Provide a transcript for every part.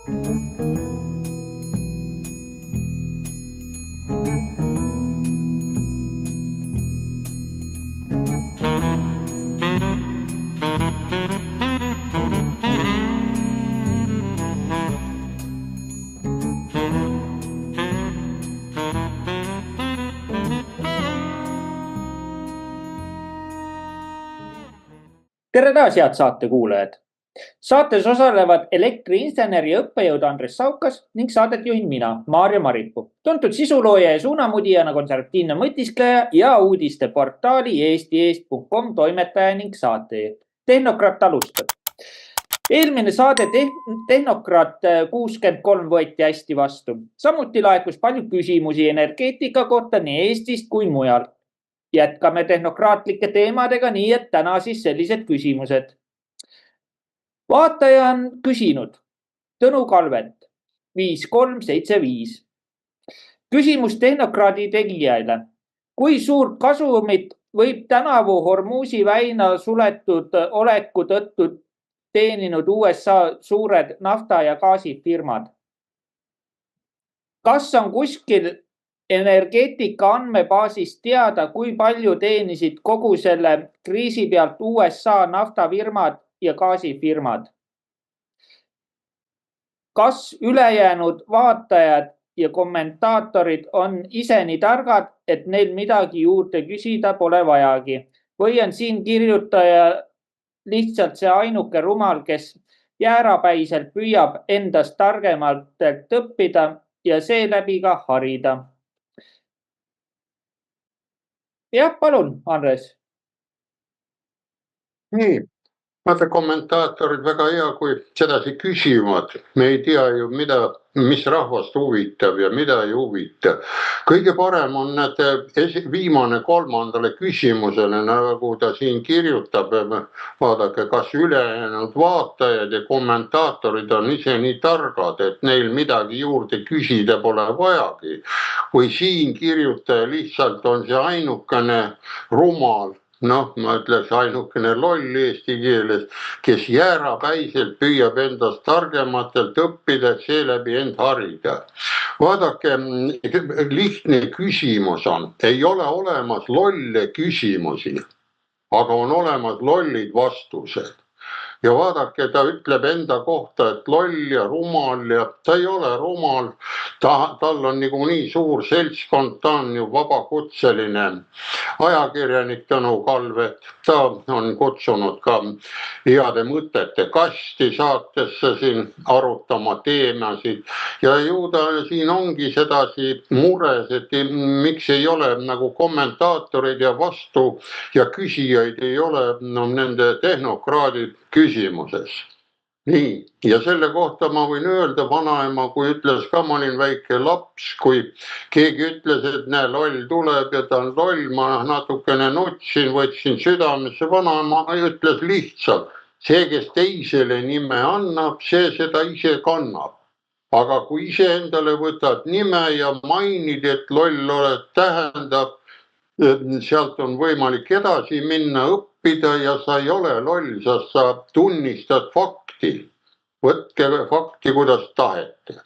Tere taas, head saate kuulajad! Saates osalevad elektriinsener ja õppejõud Andres Saukas ning saadet juhin mina, Maarja Maripuu, tuntud sisulooja ja suunamudijana, konservatiivne mõtiskleja ja uudisteportaali eestieest.com toimetaja ning saatejuht. Tehnokrat alustab. Eelmine saade Tehnokrat 63 võeti hästi vastu. Samuti laekus palju küsimusi energeetika kohta nii Eestist kui mujal. Jätkame tehnokraatlike teemadega, nii et täna siis sellised küsimused. Vaataja on küsinud Tõnu Kalvet 5375. Küsimus tehnokraadi tegijaile. Kui suurt kasumit võib tänavu Hormuzi väina suletud oleku tõttu teeninud USA suured nafta- ja gaasifirmad? Kas on kuskil energeetika andmebaasist teada, kui palju teenisid kogu selle kriisi pealt USA naftafirmad ja gaasifirmad? Kas ülejäänud vaatajad ja kommentaatorid on ise nii targad, et neil midagi juurde küsida pole vajagi? Või on siin kirjutaja lihtsalt see ainuke rumal, kes jäärapäiselt püüab endast targemalt õppida ja seeläbi ka harida? Jah, palun, Andres. Nii, vaata kommentaatorid väga hea, kui sedasi küsivad. Me ei tea ju, mis rahvast huvitab ja mida ei huvita. Kõige parem on viimane kolmandale küsimusele, nagu ta siin kirjutab. Vaadake, kas ülejäänud vaatajad ja kommentaatorid on ise nii targad, et neil midagi juurde küsida pole vajagi. Kui siin kirjutaja lihtsalt on see ainukene rumal, ma ütleks ainukene loll eesti keeles, kes jäärapäiselt püüab endast targematelt õppida, et seeläbi end harida. Vaadake, lihtne küsimus on, ei ole olemas lolle küsimusi, aga on olemas lollid vastused. Ja vaadake, ta ütleb enda kohta, et loll ja rumal ja ta ei ole rumal. Tal on nii suur seltskond, ta on ju vabakutseline ajakirjanik Tõnu Kalvet. Ta on kutsunud ka heade mõtete kasti saatesse siin arutama teemasid. Ja ju ta siin ongi sedasi mures, et miks ei ole nagu kommentaatorid ja vastu ja küsijaid ei ole nende tehnokraadid küsimuses. Nii, ja selle kohta ma võin öelda, vanaema, kui ütles ka, ma olin väike laps, kui keegi ütles, et näe, loll tuleb ja ta on loll, ma natukene nutsin, võtsin südamesse, vanaema ütles lihtsalt, see, kes teisele nime annab, see seda ise kannab. Aga kui ise endale võtad nime ja mainid, et loll oled, tähendab, sealt on võimalik edasi minna, õppida ja sa ei ole loll, sa tunnistad fakti. Võtke fakti, kuidas tahete.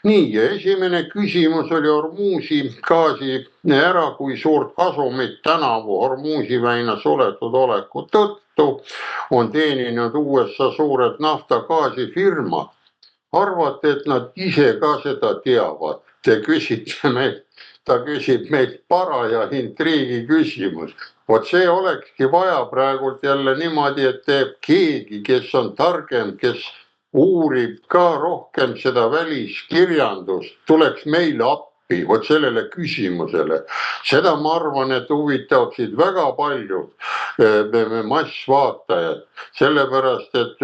Nii, ja esimene küsimus oli Hormuzi gaasi ära, kui suurt kasumit tänavu Hormuzi väina suletud oleku tõttu on teeninud USA suured nafta-gaasifirmad. Arvate, et nad ise ka seda teavad. Te küsite meilt. Ta küsib meilt paraja intriigi küsimus. Vot see olekski vaja praegult jälle niimoodi, et teeb keegi, kes on targem, kes uurib ka rohkem seda väliskirjandust, tuleks meile appi, vot sellele küsimusele. Seda ma arvan, et huvitavaksid väga paljud massvaatajad, sellepärast, et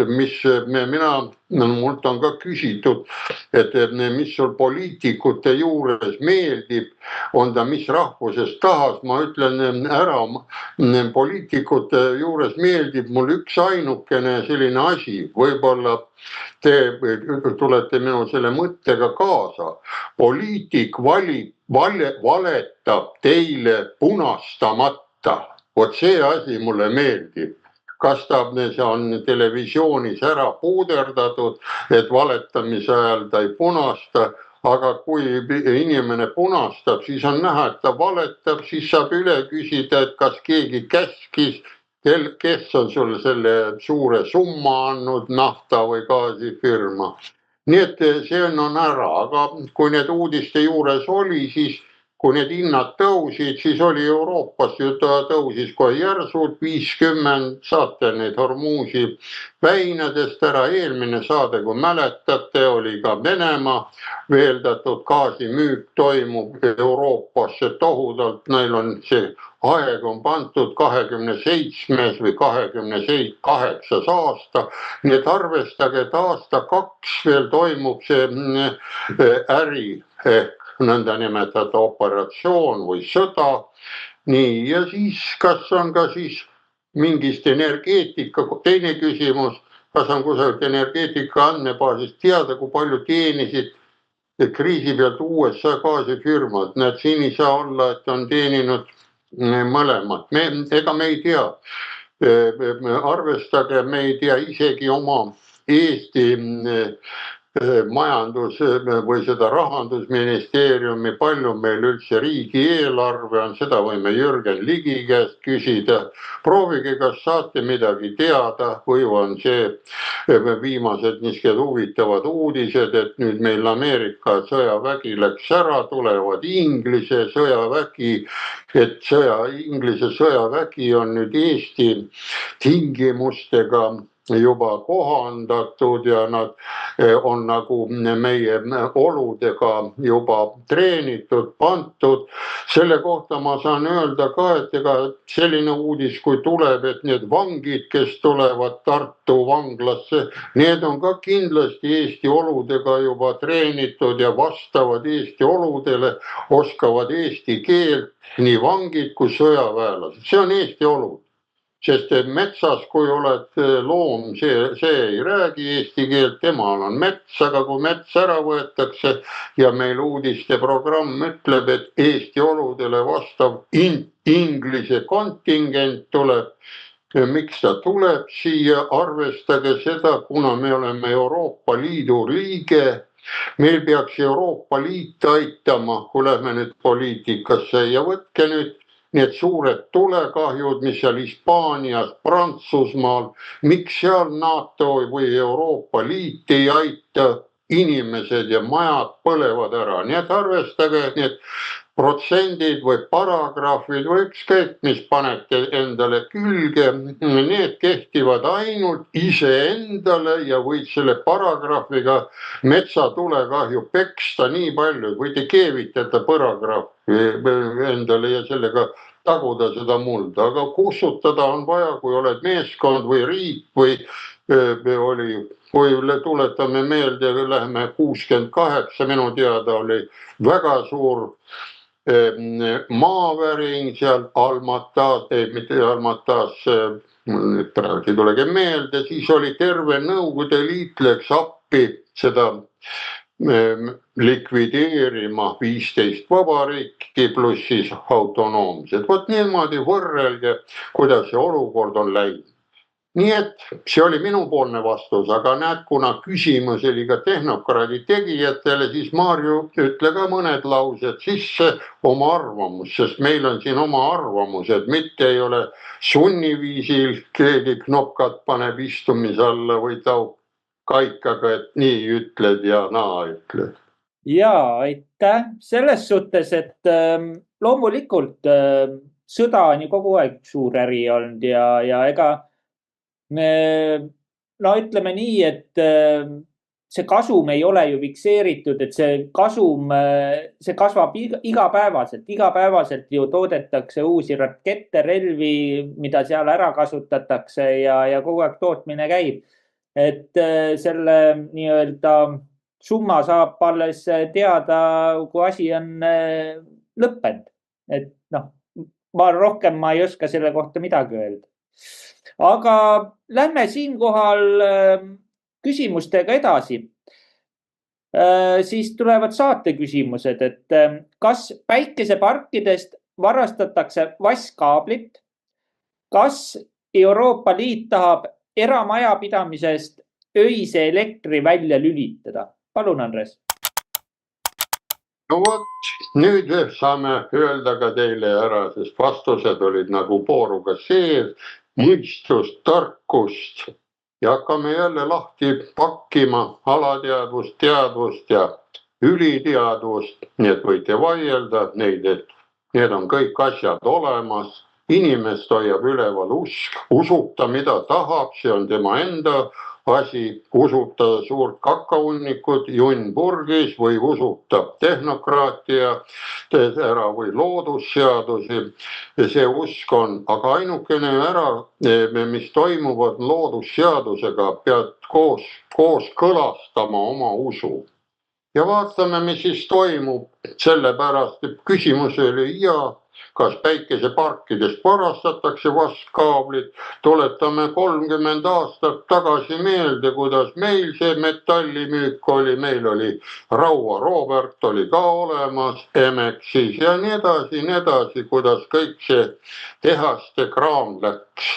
mult on ka küsitud, et mis sul poliitikute juures meeldib, on ta mis rahvusest tahas, ma ütlen ära, poliitikute juures meeldib mul üks ainukene selline asi, võib-olla te tulete minu selle mõttega kaasa. Poliitik valetab teile punastamata. Vot see asi mulle meeldib. kas ta on televisioonis ära puuderdatud, et valetamise ajal ta ei punasta, aga kui inimene punastab, siis on näha, et ta valetab, siis saab üle küsida, et kas keegi käskis, kes on sulle selle suure summa andnud, nafta või gaasifirma. Nii et see on ära, aga kui need uudiste juures oli, siis kui need hinnad tõusid, siis oli Euroopas ju ta tõusis kohe järsult 50, saate neid Hormuzi väinadest ära. Eelmine saade, kui mäletate, oli ka Venemaa veeldatud gaasimüük toimub Euroopasse tohudalt, neil on see aeg on pandud 27. või 28. aasta, nii et arvestage, et aasta 2 veel toimub see äri ehk nõndanimetatud operatsioon või sõda. Nii, ja siis kas on ka siis mingist energeetika, teine küsimus, kas on kusagilt energeetika andmebaasist teada, kui palju teenisid kriisi pealt USA gaasifirmad. Näed, siin ei saa olla, et on teeninud mõlemad. Ega me ei tea. Arvestage, me ei tea isegi oma Eesti majandus või seda rahandusministeeriumi, palju meil üldse riigieelarve on, seda võime Jürgen Ligi käest küsida. Proovige, kas saate midagi teada või on see viimased niisugused huvitavad uudised, et nüüd meil Ameerika sõjavägi läks ära, tulevad Inglise sõjavägi, et Inglise sõjavägi on nüüd Eesti tingimustega juba kohandatud ja nad on nagu meie oludega juba treenitud, pantud. Selle kohta ma saan öelda ka, et ega selline uudis, kui tuleb, et need vangid, kes tulevad Tartu vanglasse, need on ka kindlasti Eesti oludega juba treenitud ja vastavad Eesti oludele, oskavad eesti keelt, nii vangid kui sõjaväelased. See on Eesti olud. Sest metsas, kui oled loom, see ei räägi eesti keelt, temal on mets, aga kui mets ära võetakse ja meil uudiste programm ütleb, et Eesti oludele vastav Inglise kontingent tuleb, miks ta tuleb siia, arvestage seda, kuna me oleme Euroopa Liidu liige, meil peaks Euroopa Liit aitama, kui lähme nüüd poliitikasse ja võtke nüüd need suured tulekahjud, mis seal Hispaanias, Prantsusmaal, miks seal NATO või Euroopa Liit ei aita, inimesed ja majad põlevad ära. Nii et arvestage, et need protsendid või paragrahvid või ükskõik, mis panete endale külge, need kehtivad ainult iseendale ja võid selle paragrahviga metsatulekahju peksta nii palju, võite keevitada paragrahvi endale ja sellega taguda seda mulda, aga kustutada on vaja, kui oled meeskond või riik või kui tuletame meelde, läheme 68, minu teada oli väga suur maaväring seal Almatas, mitte Almatas, nüüd praegu ei tulegi meelde, siis oli terve Nõukogude Liit läks appi seda likvideerima 15 vabariiki pluss siis autonoomsed. Vot niimoodi võrrelge, kuidas see olukord on läinud. Nii et see oli minupoolne vastus, aga näed, kuna küsimus oli ka tehnokraadi tegijatele, siis Marju ütle ka mõned laused sisse oma arvamus, sest meil on siin oma arvamused, mitte ei ole sunniviisil, keegi knopkat paneb istumise alla või taub kaikaga, et nii ütled ja naa ütled. Jaa, aitäh. Selles suhtes, et loomulikult sõda on ju kogu aeg suur äri olnud ja ega no ütleme nii, et see kasum ei ole ju fikseeritud, et see kasum, see kasvab igapäevaselt ju toodetakse uusi rakette, relvi, mida seal ära kasutatakse ja kogu aeg tootmine käib. Et selle nii-öelda summa saab alles teada, kui asi on lõppenud. Et noh, rohkem ma ei oska selle kohta midagi öelda. Aga lähme siinkohal küsimustega edasi. Siis tulevad saate küsimused, et kas päikeseparkidest varastatakse vasskaablit, kas Euroopa Liit tahab eramajapidamisest öise elektri välja lülitada. Palun, Andres. No vot, nüüd saame öelda ka teile ära, sest vastused olid nagu pooruga sees, mõistust, tarkust ja hakkame jälle lahti pakkima alateadvust, teadvust ja üliteadvust, nii et võite vaielda neid, et need on kõik asjad olemas. Inimest hoiab üleval usk, usub ta mida tahab, see on tema enda asi, usub ta suurt kakahunnikut junn purgis või usub ta tehnokraatia ära või loodusseadusi. See usk on, aga ainukene ära, mis toimuvad loodusseadusega, pead koos kõlastama oma usu. Ja vaatame, mis siis toimub, sellepärast, et küsimus oli kas päikeseparkidest varastatakse vastkaablid, tuletame 30 aastat tagasi meelde, kuidas meil see metallimüük oli, meil oli Raua Robert oli ka olemas, Emexis ja nii edasi, kuidas kõik see tehaste kraam läks.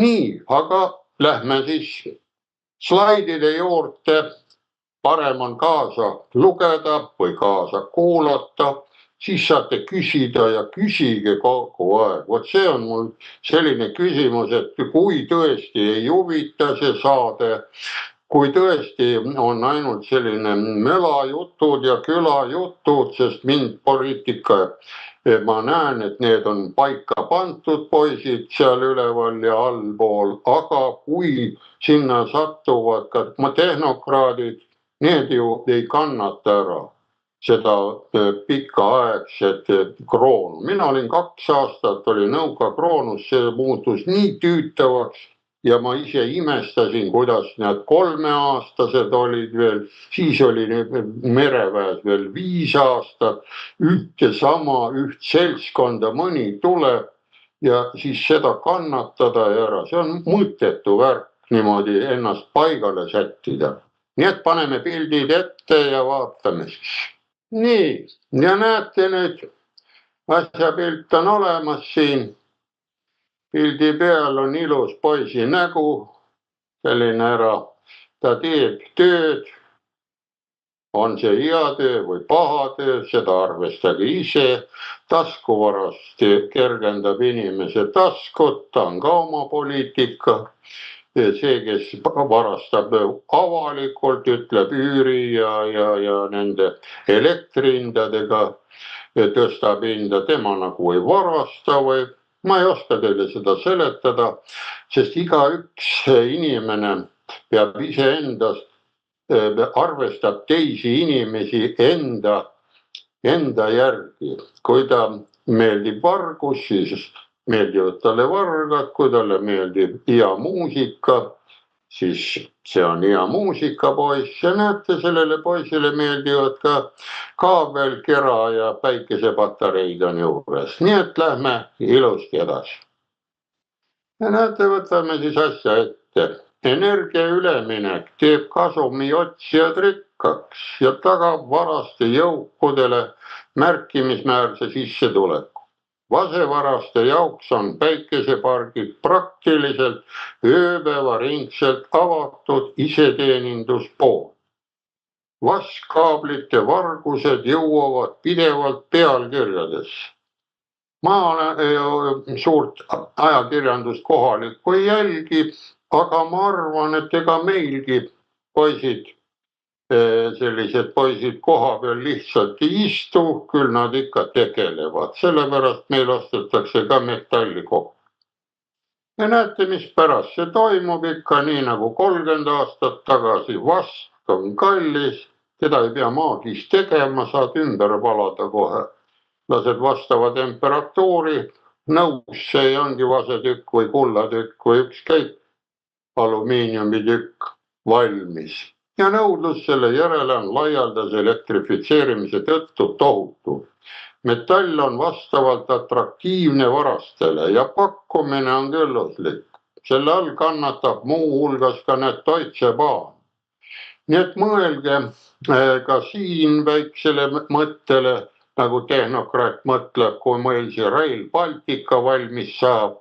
Nii, aga lähme siis slaidide juurde, parem on kaasa lugeda või kaasa kuulata. Siis saate küsida ja küsige kogu aeg. Vot see on mul selline küsimus, et kui tõesti ei huvita see saade, kui tõesti on ainult selline mölajutud ja külajutud, sest mind poliitika, ma näen, et need on paika pandud poisid seal üleval ja allpool, aga kui sinna satuvad ka tehnokraadid, need ju ei kannata ära seda pikaaegset kroonu. Mina olin 2 aastat, oli nõuka kroonus, see muutus nii tüütavaks ja ma ise imestasin, kuidas need 3-aastased olid veel, siis oli mereväes veel 5 aastat, ühte seltskonda mõni tuleb ja siis seda kannatada ja ära. See on mõttetu värk niimoodi ennast paigale sättida. Nii et paneme pildid ette ja vaatame siis. Nii, ja näete nüüd, asja pilt on olemas siin. Pildi peal on ilus poisi nägu, selline ära, ta teeb tööd. On see hea töö või paha töö, seda arvestage ise. Taskuvarast kergendab inimese taskut, ta on ka oma poliitika. See, kes varastab avalikult, ütleb üüri ja nende elektrihindadega tõstab hinda, tema nagu ei varasta või ma ei oska teile seda seletada, sest igaüks inimene peab iseendast, arvestab teisi inimesi enda järgi. Kui ta meeldib vargus, siis meeldivad talle vargad, kui talle meeldib hea muusika, siis see on hea muusikapoiss ja näete, sellele poisile meeldivad ka kaabel, kera ja päikesepatareid on juures. Nii et lähme ilusti edasi. Ja näete, võtame siis asja ette. Energia üleminek teeb kasumi otsijad rikkaks ja tagab varaste jõukudele märkimismäärse sissetuleku. Vasevaraste jaoks on päikesepargid praktiliselt ööpäevaringselt avatud iseteeninduspool. Vastkaablite vargused jõuavad pidevalt pealkirjadesse. Ma olen suurt ajakirjandust kohalikku ei jälgi, aga ma arvan, et ega meilgi poisid, sellised poisid koha peal lihtsalt ei istu, küll nad ikka tegelevad, sellepärast meil ostetakse ka metalli kokku. Ja näete, mis pärast see toimub ikka nii nagu 30 aastat tagasi, vask on kallis, teda ei pea maagis tegema, saad ümber valada kohe. Lased vastava temperatuuri, nõus see ongi vasetükk või kullatükk või ükskõik alumiiniumitükk valmis. Ja nõudlus selle järele on laialdase elektrifitseerimise tõttu tohutu. Metall on vastavalt atraktiivne varastele ja pakkumine on külluslik. Selle all kannatab muu hulgas ka need Deutsche Bahn. Nii et mõelge ka siin väiksele mõttele, nagu tehnokraat mõtleb, kui meil see Rail Baltica valmis saab.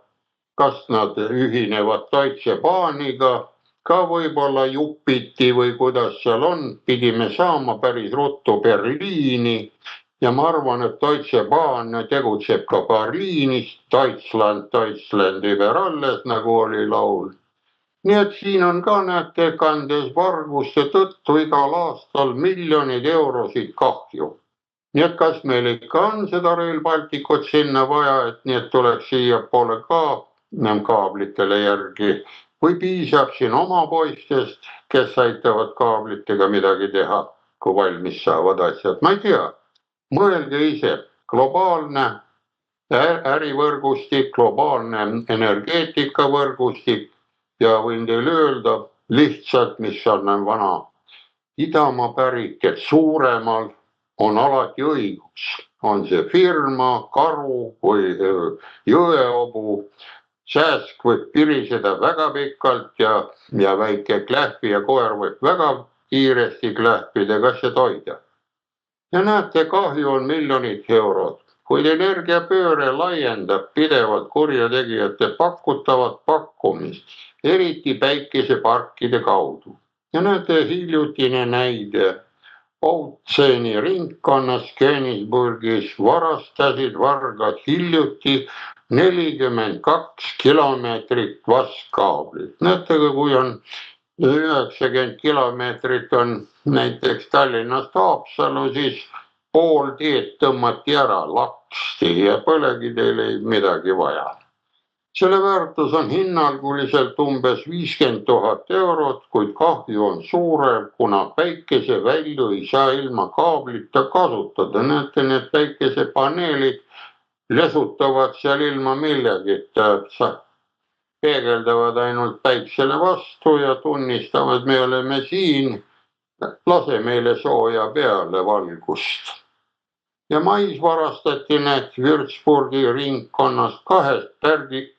kas nad ühinevad Deutsche Bahniga, ka võib-olla jupiti või kuidas seal on, pidime saama päris ruttu Berliini ja ma arvan, et Deutsche Bahn tegutseb ka Berliinis, Deutschland über alles, nagu oli laul. Nii et siin on ka, näete, kandes varguste tõttu igal aastal miljonid eurosid kahju. Nii et kas meil ikka on seda Rail Balticut sinna vaja, et nii et tuleks siia poole ka kaablitele järgi või piisab siin oma poistest, kes aitavad kaablitega midagi teha, kui valmis saavad asjad. Ma ei tea, mõelge ise, globaalne ärivõrgustik, globaalne energeetikavõrgustik ja võin teile öelda lihtsalt, mis on vana Idamaa pärit, et suuremal on alati õigus. On see firma, karu või jõeobu. Sääsk võib piriseda väga pikalt ja väike klähvi ja koer võib väga kiiresti klähvida, kas see toida. Ja näete, kahju on miljonid eurod. Kuid energiapööre laiendab pidevalt kurjategijate pakutavat pakkumist, eriti päikeseparkide kaudu. Ja näete, hiljutine näide. Outseeni ringkonnas Königsburgis varastasid vargad hiljuti 42 kilomeetrit vaskkaablit. Näete, kui on 90 kilomeetrit on näiteks Tallinnast Haapsalu, siis pool teed tõmmati ära, laksti ja polegi teil ei midagi vaja. Selle väärtus on hinnanguliselt umbes 50 000 eurot, kuid kahju on suurem, kuna päikesevälju ei saa ilma kaablita kasutada. Näete, need päikesepaneelid lesutavad seal ilma millegita, peegeldavad ainult päiksele vastu ja tunnistavad, me oleme siin, lase meile sooja peale valgust. Ja mais varastati need Würzburgi ringkonnast 2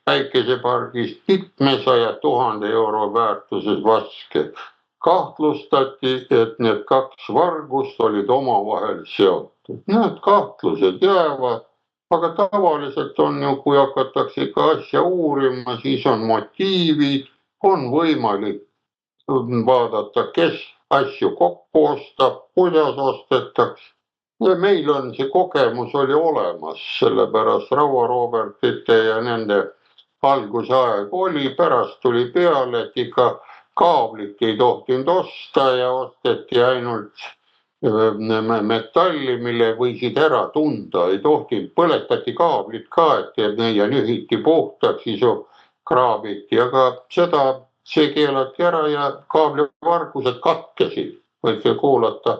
päikesepargist mitmesaja 1000 euro väärtuses vaske. Kahtlustati, et need 2 vargust olid omavahel seotud. Need kahtlused jäävad, aga tavaliselt on ju, kui hakatakse ikka asja uurima, siis on motiivid, on võimalik vaadata, kes asju kokku ostab, kuidas ostetakse. Ja meil on see kogemus oli olemas, sellepärast Raua Robertite ja nende algusaeg oli, pärast tuli peale, et ikka kaablit ei tohtinud osta ja osteti ainult metalli, mille võisid ära tunda, ei tohtinud, põletati kaablit ka, et ja nühiti puhtaks, siis kraabiti, aga see keelati ära ja kaablivargused katkesid, võite kuulata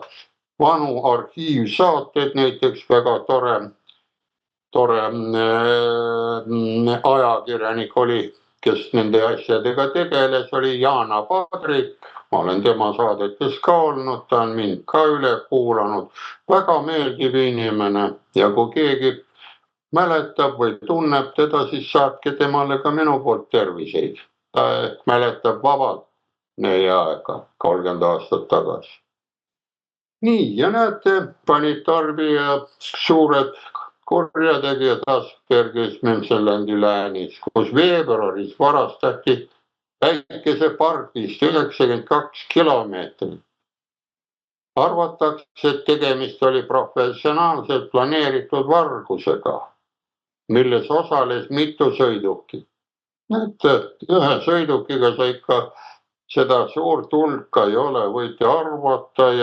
vanu arhiivsaated, näiteks väga tore ajakirjanik oli, kes nende asjadega tegeles, oli Jana Padrik. Ma olen tema saadetes ka olnud, ta on mind ka üle kuulanud. Väga meeldiv inimene ja kui keegi mäletab või tunneb teda, siis saatke temale ka minu poolt terviseid. Ta mäletab vabalt meie aega 30 aastat tagasi. Nii, ja näete, panid tarbija suured kurjategijad Aspergis Müncheni läänis, kus veebruaris varastati päikesepargist 92 kilomeetrit. Arvatakse, et tegemist oli professionaalselt planeeritud vargusega, milles osales mitu sõidukit. Näete, ühe sõidukiga sa ikka seda suurt hulka ei ole, võite arvata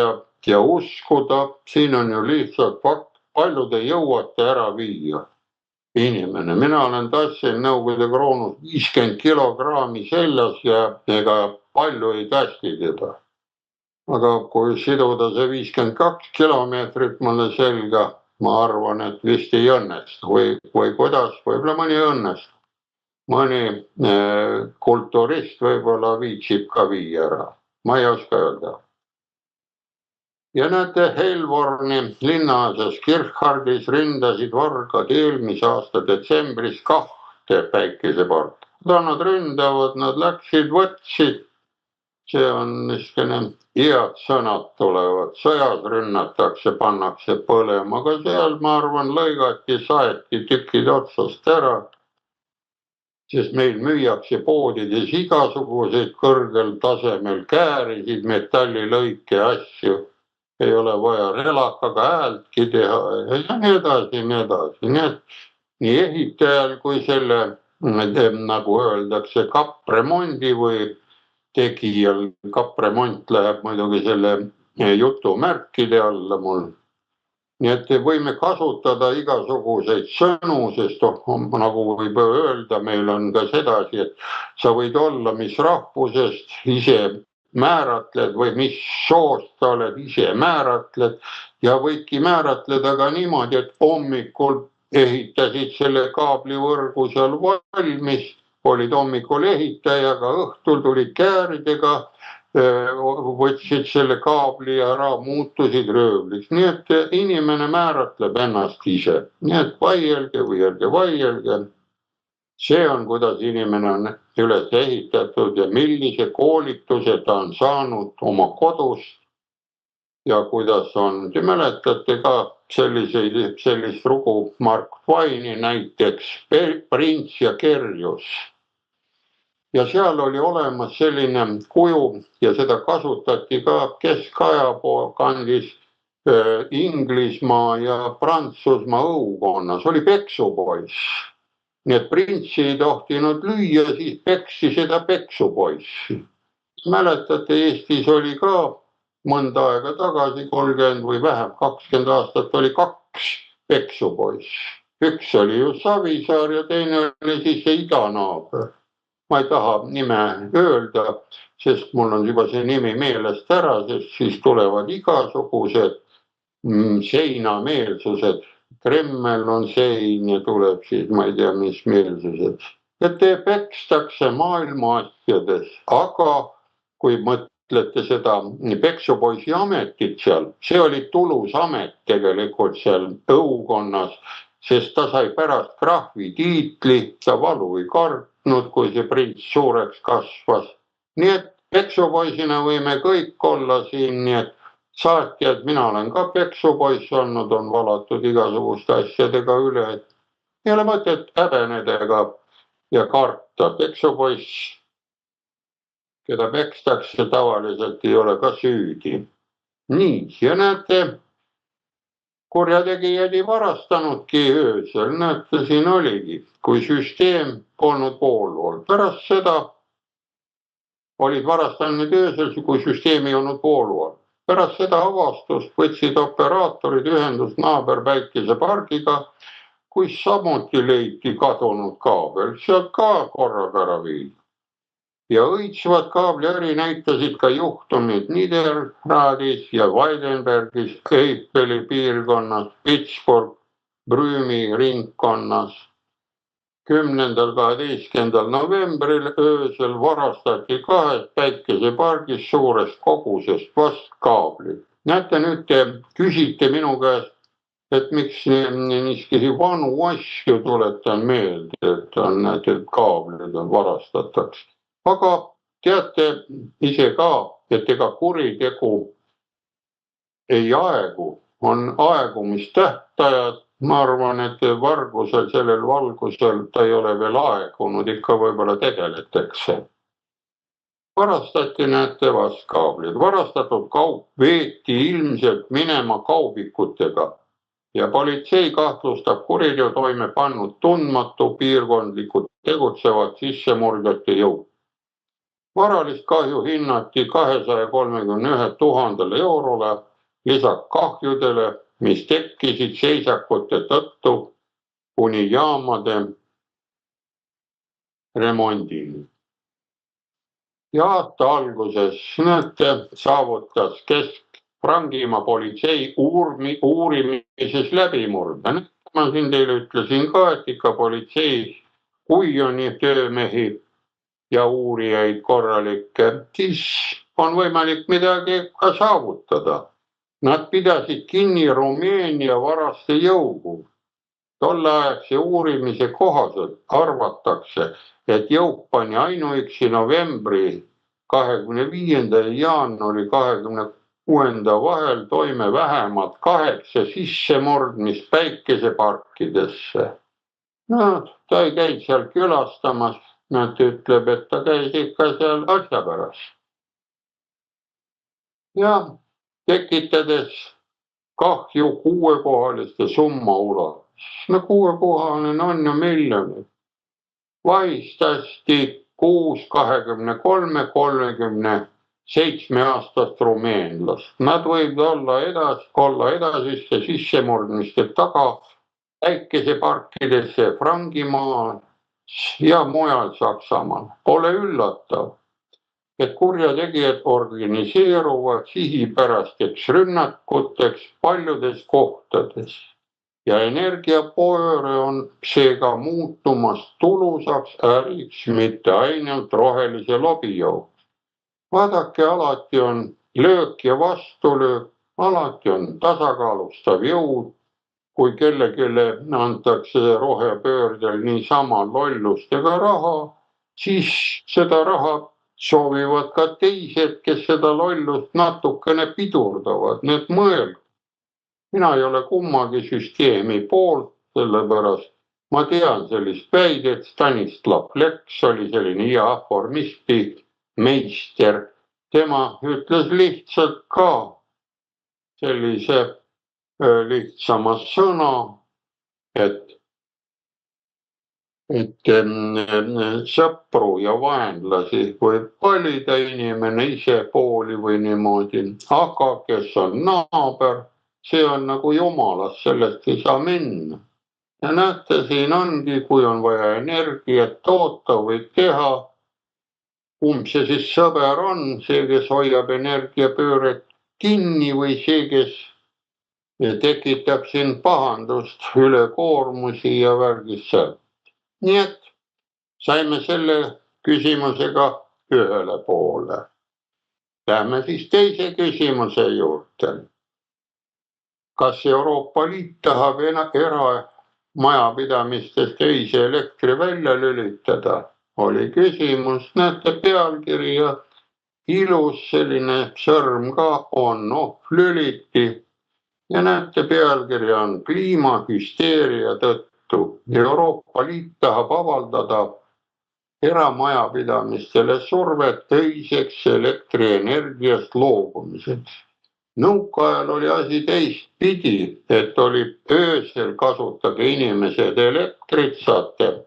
ja uskuda, siin on ju lihtsalt fakt, palju te jõuate ära viia inimene. Mina olen tassinud Nõukogude kroonust 50 kilogrammi seljas ja ega palju ei tassi teda. Aga kui siduda see 52 kilomeetrit mulle selga, ma arvan, et vist ei õnnestu või kuidas, võib-olla mõni õnnestu. Mõni kulturist võib-olla viitsib ka viia ära, ma ei oska öelda. Ja näete, Heilvorni linnaasjas Kirchhardis rindasid vargad eelmise aasta detsembris 2 päikeseparki. Nad ründavad, nad läksid, võtsid. See on niisugune head sõnad tulevad, sõjas rünnatakse, pannakse põlema, aga seal, ma arvan, lõigati, saeti tükid otsast ära. sest meil müüakse poodides igasuguseid kõrgel tasemel käärisid, metallilõike asju. Ei ole vaja relakaga häältki teha ja nii edasi, nii edasi. Nii ehitajal kui selle, nagu öeldakse, kappremondi või tegijal, kapremont läheb muidugi selle jutumärkide alla mul. Nii et võime kasutada igasuguseid sõnu, sest nagu võib öelda, meil on ka sedasi, et sa võid olla mis rahvusest, ise määratled või mis soost sa oled, ise määratled ja võidki määratleda ka niimoodi, et hommikul ehitasid selle kaablivõrgu seal valmis, olid hommikul ehitajaga, õhtul tulid kääridega, võtsid selle kaabli ära, muutusid röövliks. Nii et inimene määratleb ennast ise. Nii et vaielge või ärge vaielge. See on, kuidas inimene on üles ehitatud ja millise koolituse ta on saanud oma kodust. Ja kuidas on, te mäletate ka sellist lugu Mark Twaini näiteks, Prints ja kerjus. Ja seal oli olemas selline kuju ja seda kasutati ka keskaja kandis Inglismaa ja Prantsusmaa õukonnas, oli peksupoiss. Nii et printsi ei tohtinud lüüa, siis peksi seda peksupoissi. Mäletate, Eestis oli ka mõnda aega tagasi, 30 või vähem, 20 aastat oli 2 peksupoissi. Üks oli ju Savisaar ja teine oli siis see idanaaber. Ma ei taha nime öelda, sest mul on juba see nimi meelest ära, sest siis tulevad igasugused seinameelsused. Kremmel on sein ja tuleb siis, ma ei tea, mis meelsused. Et te pekstakse maailma asjades, aga kui mõtlete seda peksupoisi ametit seal, see oli tulus amet tegelikult seal õukonnas, sest ta sai pärast krahvi tiitli, ta valu ei kartnud, kui see prints suureks kasvas. Nii et peksupoisina võime kõik olla siin, nii et saatjad, mina olen ka peksupoiss olnud, on valatud igasuguste asjadega üle. Ei ole mõtet häbeneda ja karta. Peksupoiss, keda pekstakse, tavaliselt ei ole ka süüdi. Nii, ja näete, kurjategijad ei varastanudki öösel, näete, siin oligi, kui süsteem polnud poolvool. Pärast seda olid varastanud öösel, kui süsteem ei olnud poolvool. Pärast seda avastust võtsid operaatorid ühendust naaberpäikesepargiga, kus samuti leiti kadunud kaabel, sealt ka korraga ära viidi. Ja õitsvad kaabliäri näitasid ka juhtumid Niederradis ja Weidenbergis, Eiffeli piirkonnas, Pittsburgh, Brümi ringkonnas. 10.–12. novembril öösel varastati 2 päikesepargis suurest kogusest vastkaabli. Näete, nüüd te küsite minu käest, et miks niiskisi vanu asju tuletan meelde, et on näete, kaablid on varastatakse. Aga teate ise ka, et ega kuritegu ei aegu, on aegumistähtajad. Ma arvan, et vargusel sellel valgusel ta ei ole veel aegunud, ikka võib-olla tegeletakse. Varastati näete vastkaablid. Varastatud kaup veeti ilmselt minema kaubikutega ja politsei kahtlustab kuriteo toime pannud tundmatu piirkondlikult tegutsevad sissemurdjate jõud. Varalist kahju hinnati 231 000 eurole lisaks kahjudele, mis tekkisid seisakute tõttu kuni jaamade remondini. Ja aasta alguses näete, saavutas Kesk-Frangimaa politsei uurimises läbimurde. Ma siin teile ütlesin ka, et ikka politsei, kui on töömehi ja uurijaid korralikke, siis on võimalik midagi ka saavutada. Nad pidasid kinni Rumeenia varaste jõugu. Tolleaegse uurimise kohaselt arvatakse, et jõuk pani ainuüksi novembri 25. jaanuari 26. vahel toime vähemalt 8 sissemurdmist päikeseparkidesse. No ta ei käinud seal külastamas, nad ütleb, et ta käis ikka seal asja pärast. Ja tekitades kahju 6-kohaliste summa ulatus. No 6-kohaline on ju miljonid. Vahistati 6 23, 37 aastast rumeenlast. Nad võivad olla edasiste sissemurdmiste taga päikeseparkidesse Frangimaal ja mujal Saksamaal. Pole üllatav, et kurjategijad organiseeruvad sihipärasteks rünnakuteks paljudes kohtades ja energiapööre on seega muutumas tulusaks äriks, mitte ainult rohelise lobi jaoks. Vaadake, alati on löök ja vastulöök, alati on tasakaalustav jõud, kui kellelegi antakse rohepöördel niisama lollustega raha, siis seda raha soovivad ka teised, kes seda lollust natukene pidurdavad. Need mõelge. Mina ei ole kummagi süsteemi poolt, sellepärast ma tean sellist väidet, Stanislav Leks oli selline hea aformisti meister. Tema ütles lihtsalt ka sellise lihtsama sõna, et sõpru ja vaenlasi võib valida inimene ise pooli või niimoodi, aga kes on naaber, see on nagu jumalast, sellest ei saa minna. Ja näete, siin ongi, kui on vaja energiat toota või teha, kumb see siis sõber on, see, kes hoiab energiapööret kinni või see, kes tekitab siin pahandust, ülekoormusi ja värgist sealt. Nii et saime selle küsimusega ühele poole. Lähme siis teise küsimuse juurde. Kas Euroopa Liit tahab eramajapidamistest öise elektri välja lülitada? Oli küsimus, näete pealkiri ja ilus selline sõrm ka on off-lüliti. Ja näete pealkiri on kliimahüsteeria tõttu. Euroopa Liit tahab avaldada eramajapidamistele survet öiseks elektrienergiast loobumiseks. Nõukaajal oli asi teistpidi, et oli öösel kasutage inimesed elektrit, saate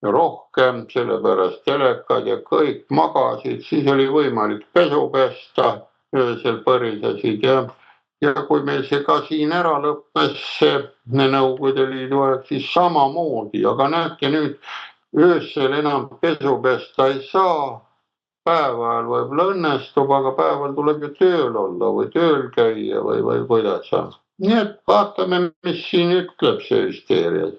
rohkem, sellepärast telekad ja kõik magasid, siis oli võimalik pesu pesta, öösel põrisesid ja kui meil see ka siin ära lõppes, Nõukogude Liidu aeg, siis samamoodi, aga näete nüüd öösel enam pesu pesta ei saa. Päeval võib-olla õnnestub, aga päeval tuleb ju tööl olla või tööl käia või kuidas on. Nii et vaatame, mis siin ütleb see hüsteeria.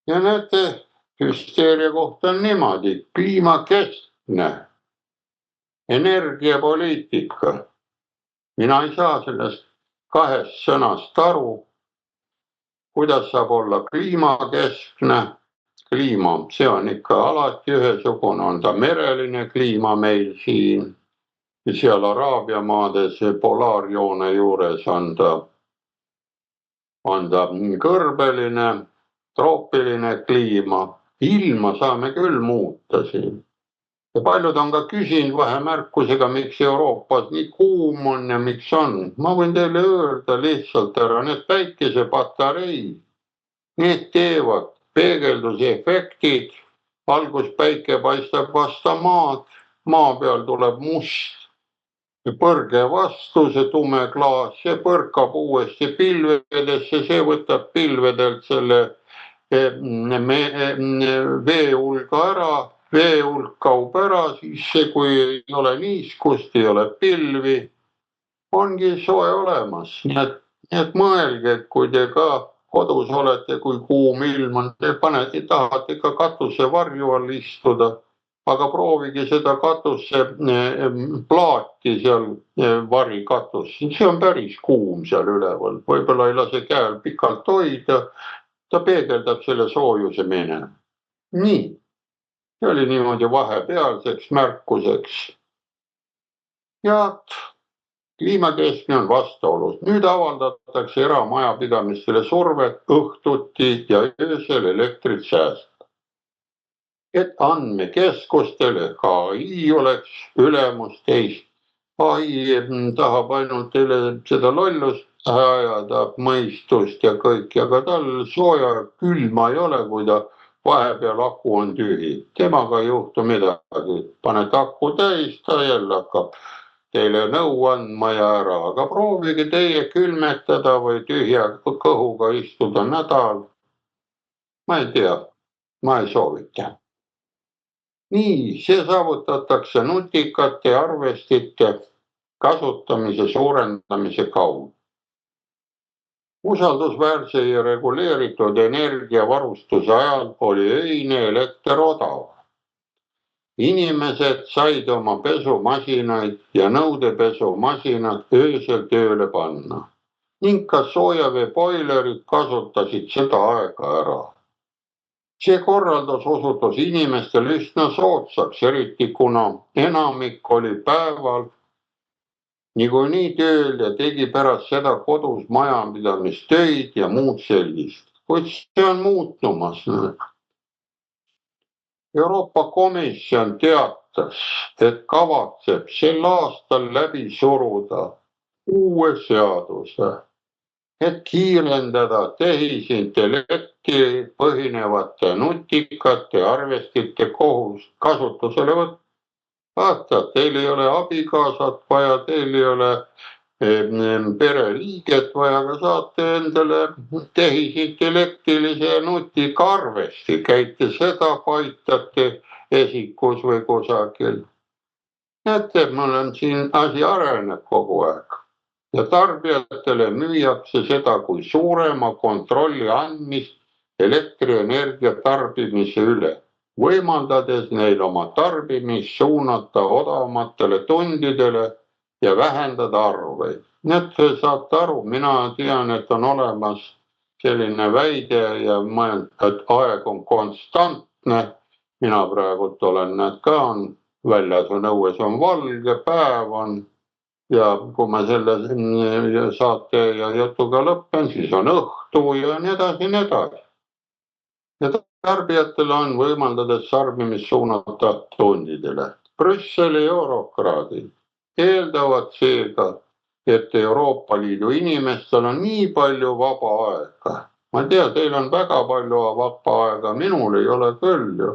Ja näete, hüsteeria kohta on niimoodi, kliimakeskne energiapoliitika. Mina ei saa sellest kahest sõnast aru, kuidas saab olla kliimakeskne. Kliima, see on ikka alati ühesugune, on ta mereline kliima meil siin, seal Araabia maades polaarjoone juures on ta kõrbeline, troopiline kliima, ilma saame küll muuta siin. Ja paljud on ka küsinud vahemärkusega, miks Euroopas nii kuum on ja miks on. Ma võin teile öelda lihtsalt ära, need päikesepatareid, need teevad peegeldusefektid, algus päike paistab vasta maad, maa peal tuleb must põrge vastu, see tume klaas, see põrkab uuesti pilvedesse, see võtab pilvedelt selle veehulga ära, veehulk kaob ära, siis see, kui ei ole niiskust, ei ole pilvi, ongi soe olemas. Nii et mõelge, et kui te ka kodus olete, kui kuum ilm on, te tahate ikka katuse varju all istuda, aga proovige seda katuse plaati seal varikatus, see on päris kuum seal üleval, võib-olla ei lase käel pikalt hoida, ta peegeldab selle soojuse minema. Nii, see oli niimoodi vahepealseks märkuseks. Ja kliimakeskne on vastuolus. Nüüd avaldatakse eramajapidamistele survet õhtuti ja öösel elektrit säästa. Et andmekeskustele AI oleks ülemus teist. AI tahab ainult teile seda lollust ajada, mõistust ja kõik, aga tal sooja külma ei ole, kui ta vahepeal aku on tühi. Temaga ei juhtu midagi. Paned aku täis, ta jälle hakkab teile nõu andma ja ära, aga proovige teie külmetada või tühja kõhuga istuda nädal. Ma ei tea, ma ei soovita. Nii, see saavutatakse nutikate arvestite kasutamise suurendamise kaudu. Usaldusväärse ja reguleeritud energiavarustuse ajal oli öine elekter odav. Inimesed said oma pesumasinaid ja nõudepesumasinad öösel tööle panna ning ka soojaveepoilerid kasutasid seda aega ära. See korraldus osutus inimestele üsna soodsaks, eriti kuna enamik oli päeval niikuinii tööl ja tegi pärast seda kodus majapidamistöid ja muud sellist. Kuid see on muutumas. Euroopa Komisjon teatas, et kavatseb sel aastal läbi suruda uue seaduse, et kiirendada tehisintellekti põhinevate nutikate arvestite kasutusele võtta. Vaata, teil ei ole abikaasat vaja, teil ei ole pereliiget vaja, aga saate endale tehisintellektilise nutika arvesti. Käite seda, paitate esikus või kusagil. Näete, mul on siin asi areneb kogu aeg. Ja tarbijatele müüakse seda kui suurema kontrolli andmist elektrienergia tarbimise üle, võimaldades neil oma tarbimist suunata odavamatele tundidele ja vähendada arveid. Nüüd saate aru, mina tean, et on olemas selline väide ja et aeg on konstantne. Mina praegult olen, näed ka on, väljas on õues on valge, päev on ja kui ma selle saate ja jutuga lõppen, siis on õhtu ja nii edasi, nii edasi. Ja tarbijatele on võimaldades tarbimist suunata tundidele. Brüsseli eurokraadid eeldavad seega, et Euroopa Liidu inimestel on nii palju vaba aega. Ma tean, teil on väga palju vaba aega, minul ei ole küll ju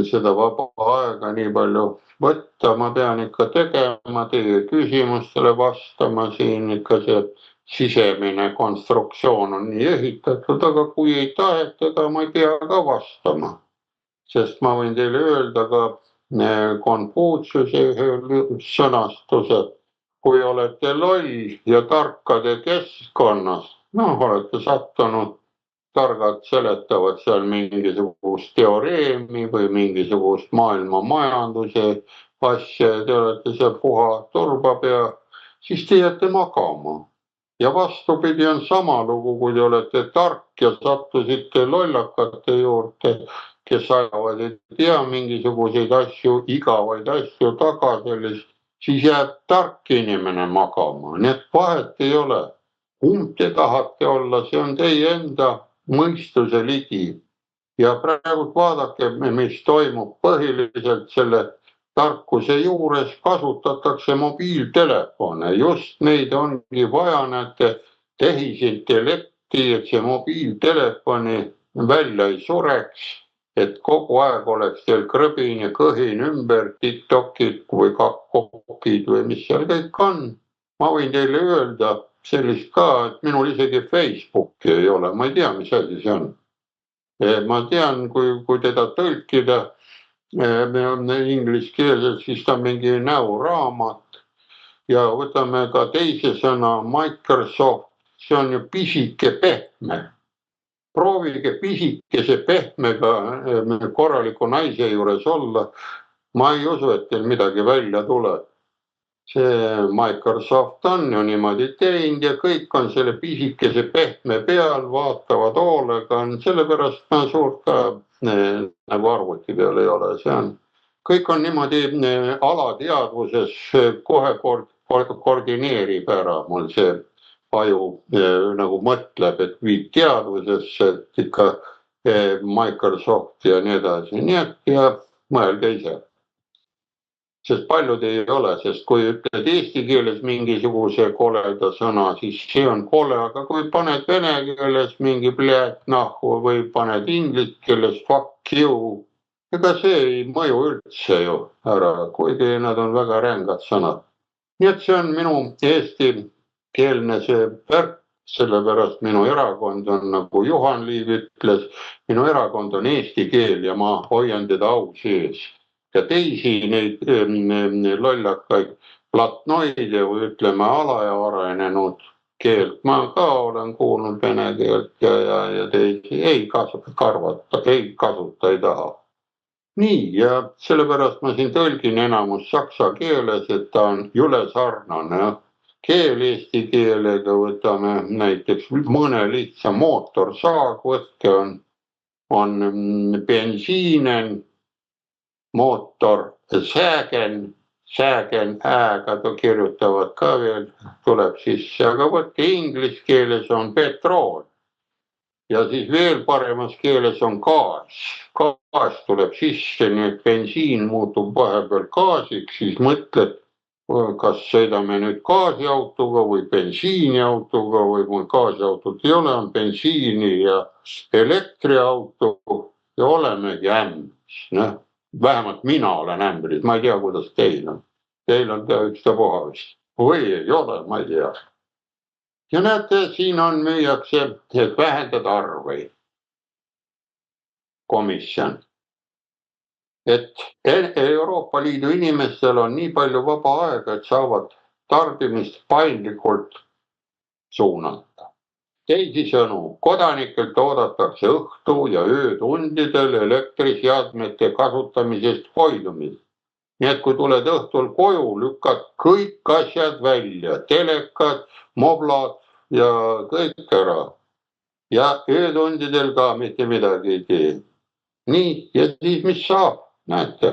seda vaba aega nii palju võtta. Ma pean ikka tegema, teie küsimustele vastama, siin ikka see sisemine konstruktsioon on nii ehitatud, aga kui ei taheta, ma ei pea ka vastama. Sest ma võin teile öelda ka Konfutsiuse sõnastuse, kui olete loll ja tarkade keskkonnas, olete sattunud, targad seletavad seal mingisugust teoreemi või mingisugust maailma majanduse asja ja te olete seal puha turbapea, siis te jääte magama. Ja vastupidi on sama lugu, kui te olete tark ja sattusite lollakate juurde, kes ajavad ei tea mingisuguseid asju, igavaid asju taga sellist, siis jääb tark inimene magama. Nii et vahet ei ole. Kumb te tahate olla, see on teie enda mõistuse ligi. Ja praegu vaadake, mis toimub põhiliselt selle tarkuse juures, kasutatakse mobiiltelefone. Just neid ongi vaja, näete, tehisintellekti, et see mobiiltelefoni välja ei sureks, et kogu aeg oleks teil krõbin ja kõhin ümber TikTokid või kakkokid või mis seal kõik on. Ma võin teile öelda sellist ka, et minul isegi Facebooki ei ole, ma ei tea, mis asi see on. Ma tean, kui teda tõlkida inglise keeles, siis ta mingi näoraamat ja võtame ka teise sõna Microsoft, see on ju pisike pehme. Proovige pisikese pehmega korraliku naise juures olla. Ma ei usu, et teil midagi välja tuleb. See Microsoft on ju niimoodi teinud ja kõik on selle pisikese pehme peal, vaatavad hoolega, sellepärast ma suurt ka nagu arvuti peal ei ole. Kõik on niimoodi alateadvuses kohe kord koordineerib ära mul see aju nagu mõtleb, et viib teadvusesse, et ikka Microsoft ja nii edasi, nii et ja mõelge ise. Sest paljud ei ole, sest kui ütled eesti keeles mingisuguse koleda sõna, siis see on kole, aga kui paned vene keeles mingi blät nahku või paned inglise keeles fuck you, ega see ei mõju üldse ju ära, kuigi nad on väga rängad sõnad. Nii et see on minu eestikeelne see värk, sellepärast minu erakond on, nagu Juhan Liiv ütles, minu erakond on eesti keel ja ma hoian teda au sees. Ja teisi neid lollakaid platnoide või ütleme alaja arenenud keelt ma ka olen kuulnud vene keelt ja teisi ei kasuta, ei taha. Nii, ja sellepärast ma siin tõlgin enamus saksa keeles, et ta on jule sarnane. Keel eesti keelega võtame näiteks mõne lihtsa mootorsaag, võtke on bensiinen, mootor, säägen ääga kirjutavad ka veel, tuleb sisse, aga võtke inglise keeles on petrool ja siis veel paremas keeles on gaas. Gaas tuleb sisse, nii et bensiin muutub vahepeal gaasiks, siis mõtled, kas sõidame nüüd gaasiautoga või bensiiniautoga või mul gaasiautot ei ole, on bensiini ja elektriauto ja olemegi ämbris, noh. Vähemalt mina olen ämbris, ma ei tea, kuidas teil on. Teil on ükstapuha vist. Või ei ole, ma ei tea. Ja näete, siin on müüakse, et vähendada arveid. Komisjon. Et Euroopa Liidu inimestel on nii palju vaba aega, et saavad tarbimist paindlikult suunata. Teisisõnu, kodanikelt oodatakse õhtu ja öötundidel elektriseadmete kasutamisest hoidumist. Nii et kui tuled õhtul koju, lükkad kõik asjad välja, telekad, moblad ja kõik ära. Ja öötundidel ka mitte midagi ei tee. Nii, ja siis mis saab? Näete,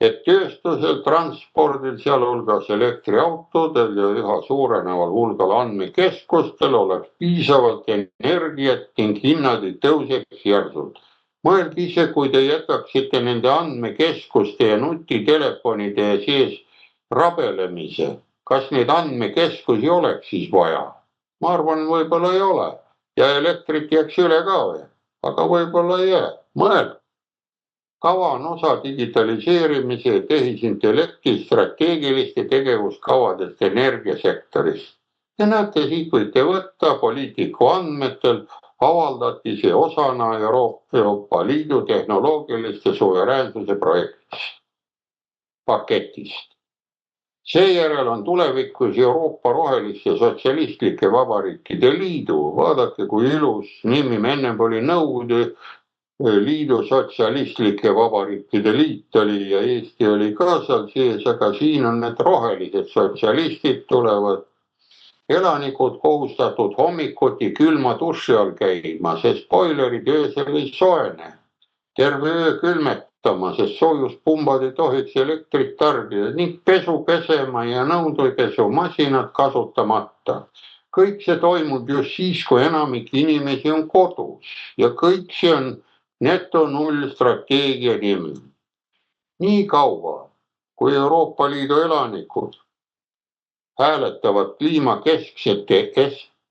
et tööstusel, transpordil, sealhulgas elektriautodel ja üha suureneval hulgal andmekeskustel oleks piisavalt energiat ning hinnad ei tõuseks järsult. Mõelge ise, kui te jätaksite nende andmekeskuste ja nutitelefonide sees rabelemise. Kas neid andmekeskusi oleks siis vaja? Ma arvan, võib-olla ei ole. Ja elektrit jääks üle ka või? Aga võib-olla ei jää. Mõelge. Kava on osa digitaliseerimise ja tehisintellekti strateegiliste tegevuskavadest energiasektorist. Ja näete, siit võite võtta poliitiku andmetel avaldati see osana Euroopa Liidu tehnoloogiliste suveräänsuse paketist. Seejärel on tulevikus Euroopa Roheliste Sotsialistlike Vabariikide Liidu. Vaadake, kui ilus nimi, ennem oli Nõukogude Liidu Sotsialistlike Vabariikide Liit oli ja Eesti oli ka seal sees, aga siin on need rohelised sotsialistid tulevad. Elanikud kohustatud hommikuti külma duši all käima, sest boilerid öösel ei soene. Terve öö külmetama, sest soojuspumbad ei tohiks elektrit tarbida ning pesu pesema ja nõudepesumasinad kasutamata. Kõik see toimub just siis, kui enamik inimesi on kodus ja kõik see on neto null strateegia nimi. Nii kaua, kui Euroopa Liidu elanikud hääletavad kliimakesksete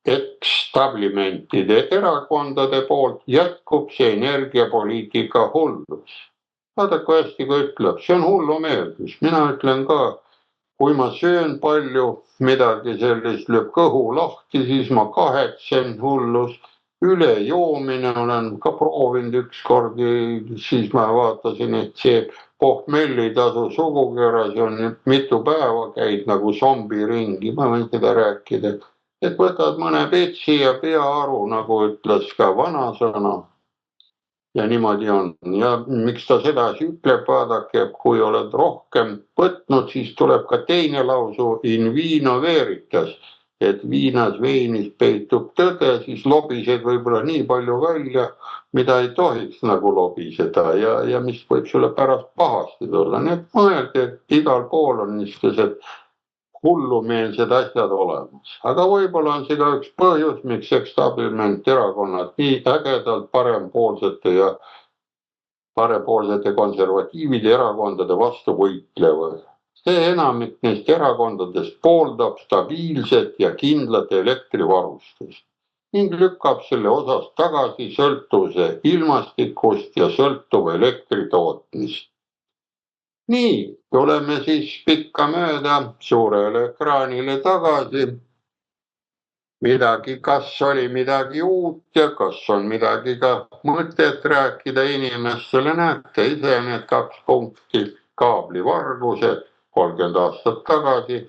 establimentide erakondade poolt, jätkub see energiapoliitika hullus. Vaadake hästi, kui ütleb, see on hullumeeldus. Mina ütlen ka, kui ma söön palju midagi sellist, lööb kõhu lahti, siis ma kahetsen hullus. Ülejoomine olen ka proovinud ükskord, siis ma vaatasin, et see pohmell ei tasu sugugi ära, see on mitu päeva käid nagu zombi ringi, ma võin seda rääkida. Et võtad mõne petsi ja peaaru, nagu ütles ka vanasõna. Ja niimoodi on. Ja miks ta sedasi ütleb, vaadake, kui oled rohkem võtnud, siis tuleb ka teine lausu in vino veritas. Et viinas veinis peitub tõde, siis lobised võib-olla nii palju välja, mida ei tohiks nagu lobiseda ja mis võib sulle pärast pahasti tulla. Nii et mõeldi, et igal pool on niisugused hullumeelsed asjad olemas, aga võib-olla on see ka üks põhjus, miks establishment erakonnad nii ägedalt parempoolsete konservatiivide erakondade vastu võitlevad. See enamik neist erakondadest pooldab stabiilset ja kindlat elektrivarustust ning lükkab selle osas tagasi sõltuvuse ilmastikust ja sõltuva elektri tootmist. Nii, tuleme siis pikkamööda suurele ekraanile tagasi. Kas oli midagi uut ja kas on midagi ka mõtet rääkida inimestele. Näete ise need 2 punkti, kaablivargused 30 aastat tagasi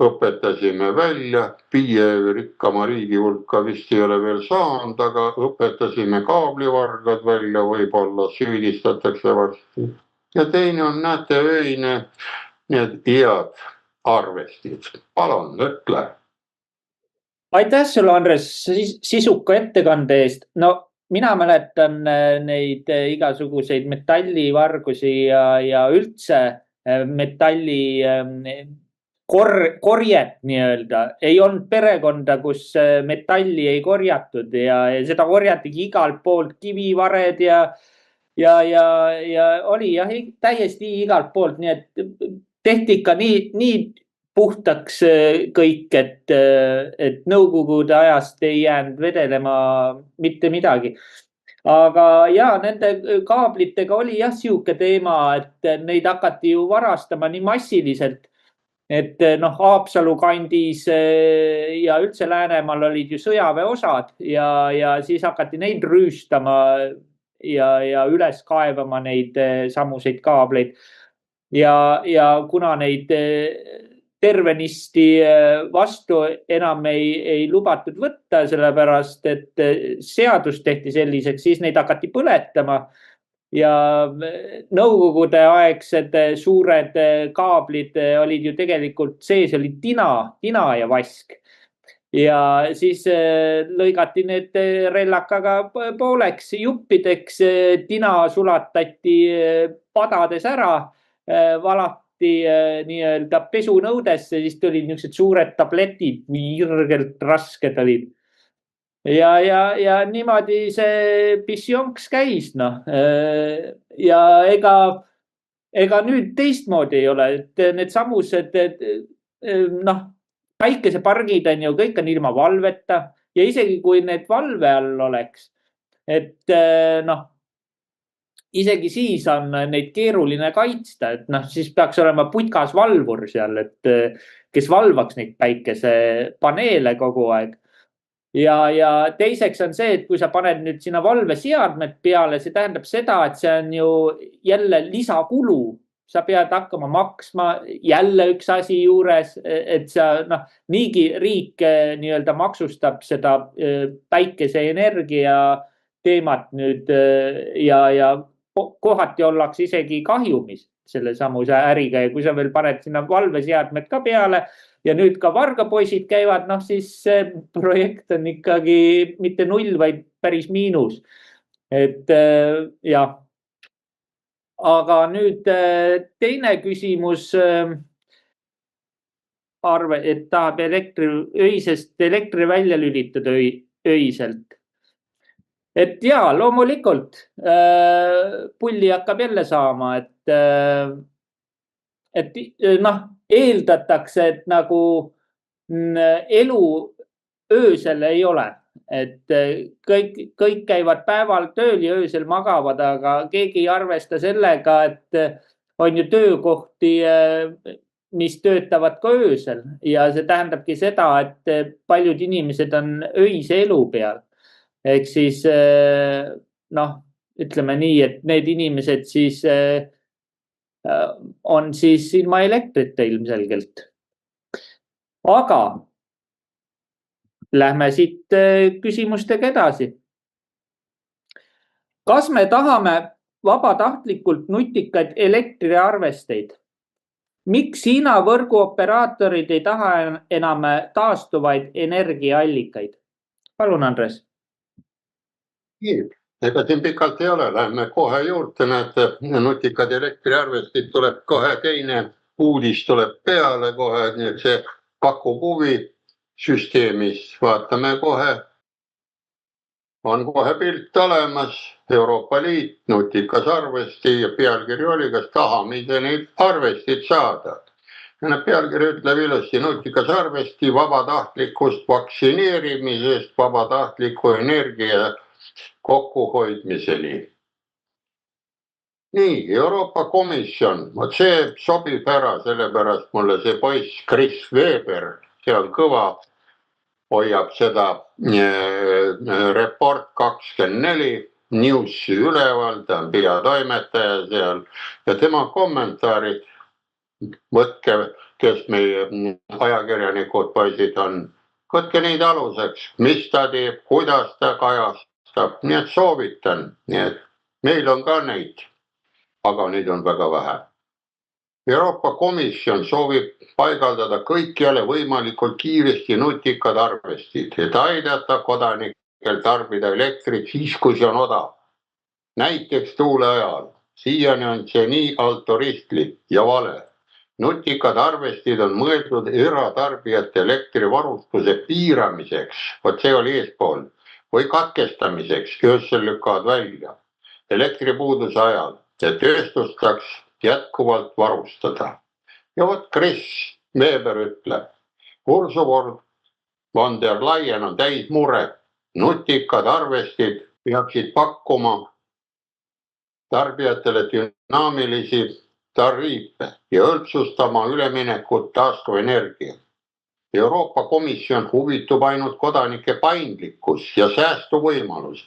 õpetasime välja, 5 rikkama riigi hulka vist ei ole veel saanud, aga õpetasime kaablivargad välja, võib-olla süüdistatakse varsti. Ja teine on, näete, öine need head arvestid. Palun, ütle. Aitäh sulle, Andres, sisuka ettekande eest. No mina mäletan neid igasuguseid metallivargusi ja üldse metalli korjet nii-öelda. Ei olnud perekonda, kus metalli ei korjatud ja seda korjatigi igalt poolt, kivivared ja oli jah täiesti igalt poolt, nii et tehti ikka nii puhtaks kõik, et nõukogude ajast ei jäänud vedelema mitte midagi. Aga ja nende kaablitega oli jah siuke teema, et neid hakati ju varastama nii massiliselt, et Haapsalu kandis ja üldse Läänemaal olid ju sõjaväeosad ja siis hakati neid rüüstama ja üles kaevama neid samuseid kaableid. Ja kuna neid tervenisti vastu enam ei lubatud võtta, sellepärast et seadus tehti selliseks, siis neid hakati põletama ja nõukogude aegsed suured kaablid olid ju tegelikult sees, oli tina ja vask. Ja siis lõigati need rellakaga pooleks juppideks, tina sulatati padades ära, valati nii-öelda pesunõudesse, siis tulid niisugused suured tabletid, virgelt rasked olid. Ja niimoodi see pissionks käis, ja ega nüüd teistmoodi ei ole, et need samused, päikesepargid on ju, kõik on ilma valveta ja isegi kui need valve all oleks, et isegi siis on neid keeruline kaitsta, et siis peaks olema putkas valvur seal, et kes valvaks neid päikesepaneele kogu aeg. Ja teiseks on see, et kui sa paned nüüd sinna valveseadmed peale, see tähendab seda, et see on ju jälle lisakulu. Sa pead hakkama maksma jälle üks asi juures, et sa niigi riik nii-öelda maksustab seda päikeseenergia teemat nüüd ja kohati ollakse isegi kahjumis selle samuse äriga ja kui sa veel paned sinna valveseadmed ka peale ja nüüd ka vargapoisid käivad, siis see projekt on ikkagi mitte 0, vaid päris miinus. Et jah. Aga nüüd teine küsimus, et tahab öisest elektri välja lülitada öiselt. Et jaa, loomulikult pulli hakkab jälle saama, et eeldatakse, et nagu elu öösel ei ole. Et kõik käivad päeval tööl ja öösel magavad, aga keegi ei arvesta sellega, et on ju töökohti, mis töötavad ka öösel ja see tähendabki seda, et paljud inimesed on öise elu peal. Ehk siis ütleme nii, et need inimesed siis on siis ilma elektrita ilmselgelt. Aga lähme siit küsimustega edasi. Kas me tahame vabatahtlikult nutikaid elektriarvesteid? Miks Hiina võrguoperaatorid ei taha enam taastuvaid energiaallikaid? Palun, Andres. Ega siin pikalt ei ole, lähme kohe juurde, näete, nutikad elektriarvestid tuleb kohe, teine uudis tuleb peale kohe, nii et see pakub huvi süsteemis, vaatame kohe, on kohe pilt olemas, Euroopa Liit, nutikas arvesti ja pealkiri oli, kas tahame neid arvestid saada. Ja pealkiri ütleb ilusti nutikas arvesti vabatahtlikust vaktsineerimisest, vabatahtliku energia kokkuhoidmiseni. Nii, Euroopa Komisjon, see sobib ära, sellepärast mulle see poiss Chris Weber, see on kõva, hoiab seda Report 24 Newsi üleval, ta on peatoimetaja seal ja tema kommentaarid, võtke, kes meie ajakirjanikud poisid on, võtke neid aluseks, mis ta teeb, kuidas ta kajastab, nii et soovitan, nii et meil on ka neid, aga neid on väga vähe. Euroopa Komisjon soovib paigaldada kõikjale võimalikult kiiresti nutikad arvestid, et aidata kodanikel tarbida elektrit siis, kui see on odav. Näiteks tuule ajal. Siiani on see nii altruistlik ja vale. Nutikad arvestid on mõeldud eratarbijate elektrivarustuse piiramiseks, vot see oli eespool, või katkestamiseks, öösel lükkavad välja elektripuuduse ajal ja tööstustaks jätkuvalt varustada. Ja vot Chris Weber ütleb, Ursula von der Leyen on täis mure. Nutikad arvestid peaksid pakkuma tarbijatele dünaamilisi tariife ja õltsustama üleminekut taastuvenergia. Euroopa Komisjon huvitub ainult kodanike paindlikkus ja säästuvõimalus.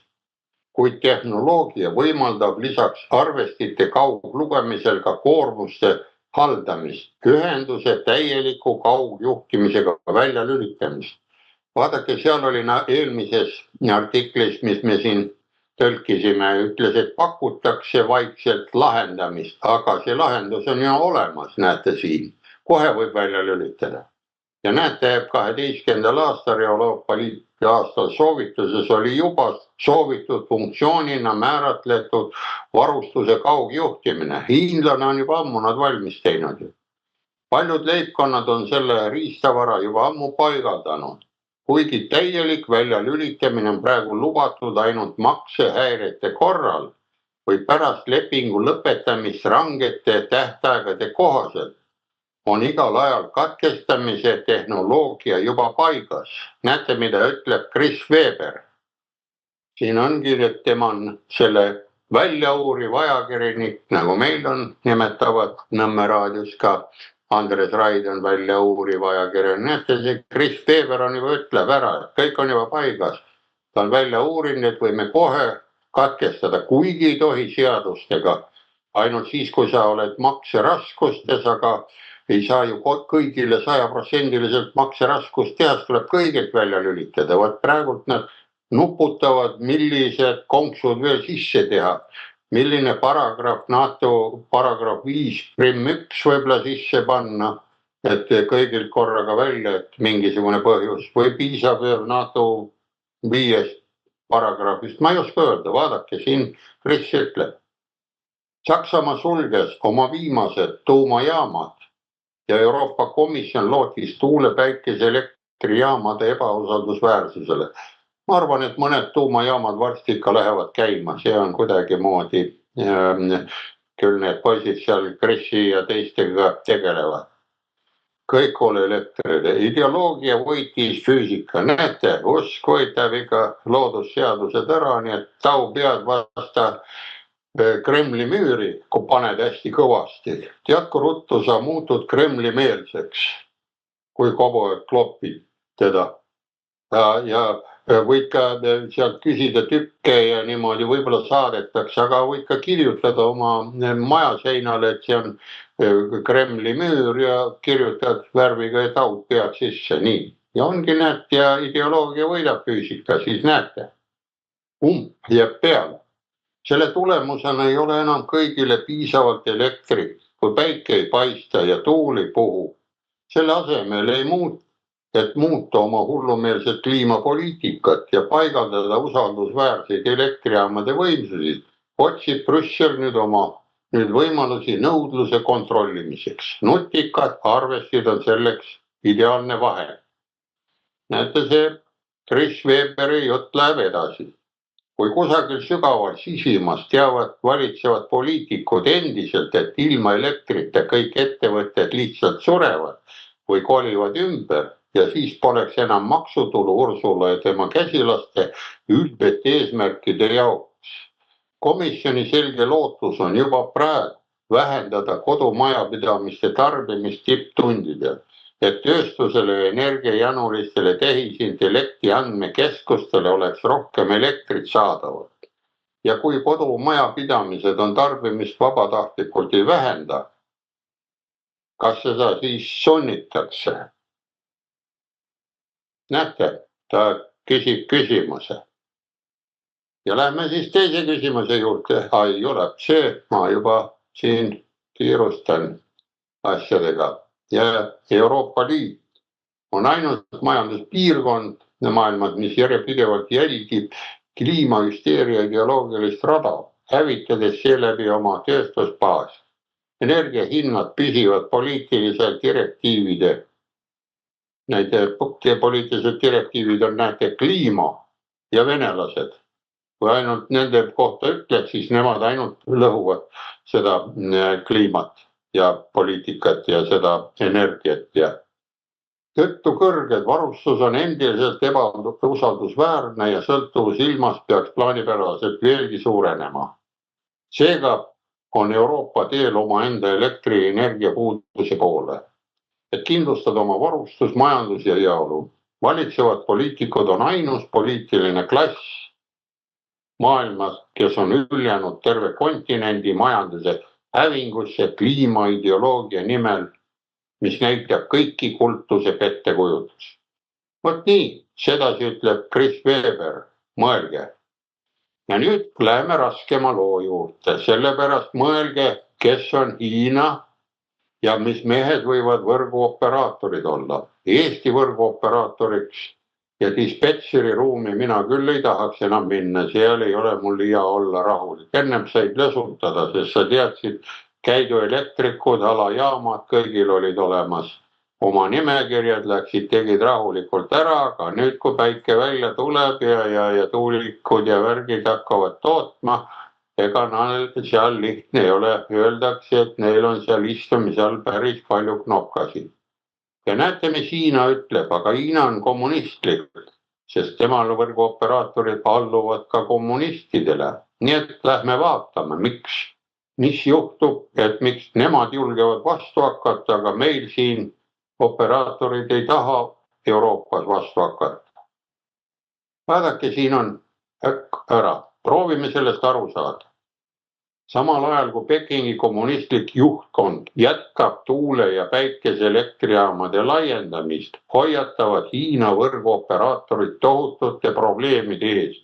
Kuid tehnoloogia võimaldab lisaks arvestite kauglugemisel ka koormuste haldamist, ühenduse täieliku kaugjuhtimisega välja lülitamist. Vaadake, seal oli eelmises artiklis, mis me siin tõlkisime, ütles, et pakutakse vaikselt lahendamist, aga see lahendus on ju olemas, näete siin, kohe võib välja lülitada. Ja näete, 12. aastal Euroopa Liidu aastal soovituses oli juba soovitud funktsioonina määratletud varustuse kaugjuhtimine. Hiinlane on juba ammu nad valmis teinud. Paljud leibkonnad on selle riistavara juba ammu paigaldanud, kuigi täielik väljalülitamine on praegu lubatud ainult maksehäirete korral või pärast lepingu lõpetamist rangete tähtaegade kohaselt. On igal ajal katkestamise tehnoloogia juba paigas. Näete, mida ütleb Chris Weber. Siin ongi, et tema on selle väljauuriv ajakirjanik, nagu meil on, nimetavad Nõmme raadios ka. Andres Raid on väljauuriv ajakirjanik. Näete, see Chris Weber on juba ütleb ära, et kõik on juba paigas. Ta on välja uurinud, et võime kohe katkestada, kuigi ei tohi seadustega. Ainult siis, kui sa oled makseraskustes, aga ei saa ju kõigile 100% makseraskust teha, tuleb kõigilt välja lülitada. Vaat praegult nad nuputavad, millised konksud veel sisse teha. Milline paragrahv, NATO paragrahv 5.1 võib-olla sisse panna, et kõigilt korraga välja, et mingisugune põhjus. Või piisab veel NATO 5 paragrahvist. Ma ei oska öelda, vaadake siin, Chris ütleb. Saksamaa sulges oma viimased tuumajaamad. Ja Euroopa Komisjon lootis tuule päikese elektrijaamade ebausaldusväärsusele. Ma arvan, et mõned tuumajaamad varsti ikka lähevad käima, see on kuidagi moodi, küll need poisid seal Chrisi ja teistega tegelevad. Kõik oli elektride. Ideoloogia võitis füüsika. Näete, usk võitab ikka loodusseadused ära, nii et taupead vasta Kremli müüri, kui paned hästi kõvasti. Tead, kui ruttu sa muutud Kremli meelseks, kui kogu aeg klopid teda. Ja võid ka sealt küsida tükke ja niimoodi võib-olla saadetakse, aga võid ka kirjutada oma maja seinale, et see on Kremli müür ja kirjutad värviga ja taudpead sisse. Nii. Ja ongi näed, ja ideoloogia võidab füüsika, siis näete. Jääb peale. Selle tulemusena ei ole enam kõigile piisavalt elektrit, kui päike ei paista ja tuul ei puhu. Selle asemel et muuta oma hullumeelset kliimapoliitikat ja paigaldada usaldusväärseid elektrijaamade võimsusid, otsib Brüssel nüüd võimalusi nõudluse kontrollimiseks. Nutikad arvestid on selleks ideaalne vahe. Näete, see Chris Weberi jutt läheb edasi. Kui kusagil sügaval sisimas teavad valitsevad poliitikud endiselt, et ilma elektrita kõik ettevõtted lihtsalt surevad või kolivad ümber ja siis poleks enam maksutulu Ursula ja tema käsilaste ülbete eesmärkide jaoks. Komisjoni selge lootus on juba praegu vähendada kodumajapidamiste tarbimist tipptundidel, et tööstusele ja energiajanulistele tehisintellekti andmekeskustele oleks rohkem elektrit saadavat. Ja kui kodumajapidamised on tarbimist vabatahtlikult ei vähenda, kas seda siis sunnitakse? Näete, ta küsib küsimuse. Ja lähme siis teise küsimuse juurde. Ei ole see, ma juba siin kiirustan asjadega. Ja Euroopa Liit on ainult majanduspiirkond maailmas, mis järjepidevalt jälgib kliimahüsteeria ideoloogilist rada, hävitades seeläbi oma tööstusbaas. Energiahinnad püsivad poliitilisel direktiivide. Need poliitilised direktiivid on, näete, kliima ja venelased. Kui ainult nende kohta ütled, siis nemad ainult lõhuvad seda kliimat ja poliitikat ja seda energiat ja tõttu kõrged varustus on endiselt ebausaldusväärne ja sõltuvus ilmast peaks plaanipäraselt veelgi suurenema. Seega on Euroopa teel omaenda elektrienergia puuduse poole, et kindlustada oma varustus, majandus ja heaolu. Valitsevad poliitikud on ainus poliitiline klass maailmas, kes on üljanud terve kontinendi majanduse hävingusse kliimaideoloogia nimel, mis näitab kõiki kultuse pettekujutust. Vot nii, sedasi ütleb Chris Weber, mõelge. Ja nüüd läheme raskema loo juurde, sellepärast mõelge, kes on Hiina ja mis mehed võivad võrguoperaatorid olla. Eesti võrguoperaatoriks ja dispetšeri ruumi mina küll ei tahaks enam minna, seal ei ole mul hea olla rahulik. Ennem said lõsutada, sest sa teadsid, käidu elektrikud, alajaamad, kõigil olid olemas oma nimekirjad, läksid, tegid rahulikult ära, aga nüüd, kui päike välja tuleb ja tuulikud ja värgid hakkavad tootma, ega seal lihtne ei ole, öeldakse, et neil on seal istumise all päris palju knopkasid. Ja näete, mis Hiina ütleb, aga Hiina on kommunistlik, sest temal võrguoperaatorid alluvad ka kommunistidele. Nii et lähme vaatame, mis juhtub, et miks nemad julgevad vastu hakata, aga meil siin operaatorid ei taha Euroopas vastu hakata. Vaadake, siin on ära. Proovime sellest aru saada. Samal ajal, kui Pekingi kommunistlik juhtkond jätkab tuule- ja päikeseelektrijaamade laiendamist, hoiatavad Hiina võrguoperaatorid tohutute probleemide ees.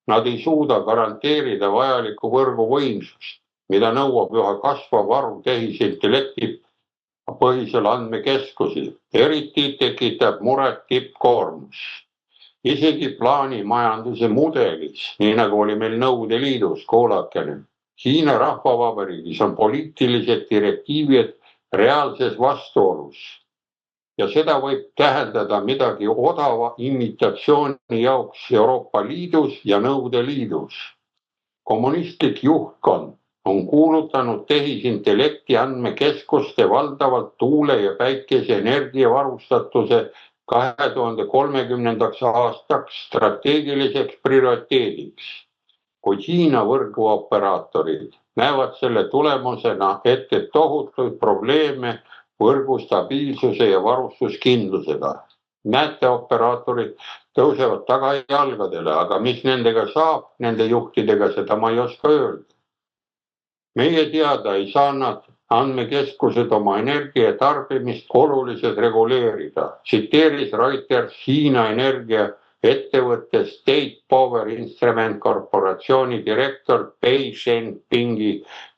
Nad ei suuda garanteerida vajalikku võrguvõimsust, mida nõuab üha kasvav arv tehisintellekti põhisel andmekeskusil. Eriti tekitab muret tippkoormus. Isegi plaanimajanduse mudelis, nii nagu oli meil Nõukogude Liidus, kuulake nüüd. Hiina rahvavabariigis on poliitilised direktiivid reaalses vastuolus ja seda võib tähendada midagi odava imitatsiooni jaoks Euroopa Liidus ja Nõukogude Liidus. Kommunistlik juhtkond on kuulutanud tehisintellekti andmekeskuste valdavalt tuule- ja päikeseenergia varustatuse 2030. aastaks strateegiliseks prioriteediks. Kui Hiina võrguoperaatorid näevad selle tulemusena ette tohutuid probleeme võrgu stabiilsuse ja varustuskindlusega. Näete, operaatorid tõusevad tagajalgadele, aga mis nendega saab, nende juhtidega, seda ma ei oska öelda. Meie teada ei saa nad andmekeskused oma energia tarbimist oluliselt reguleerida, tsiteeris Reuters Hiina energia ettevõtte State Power Instrument korporatsiooni direktor Pei Shenpingi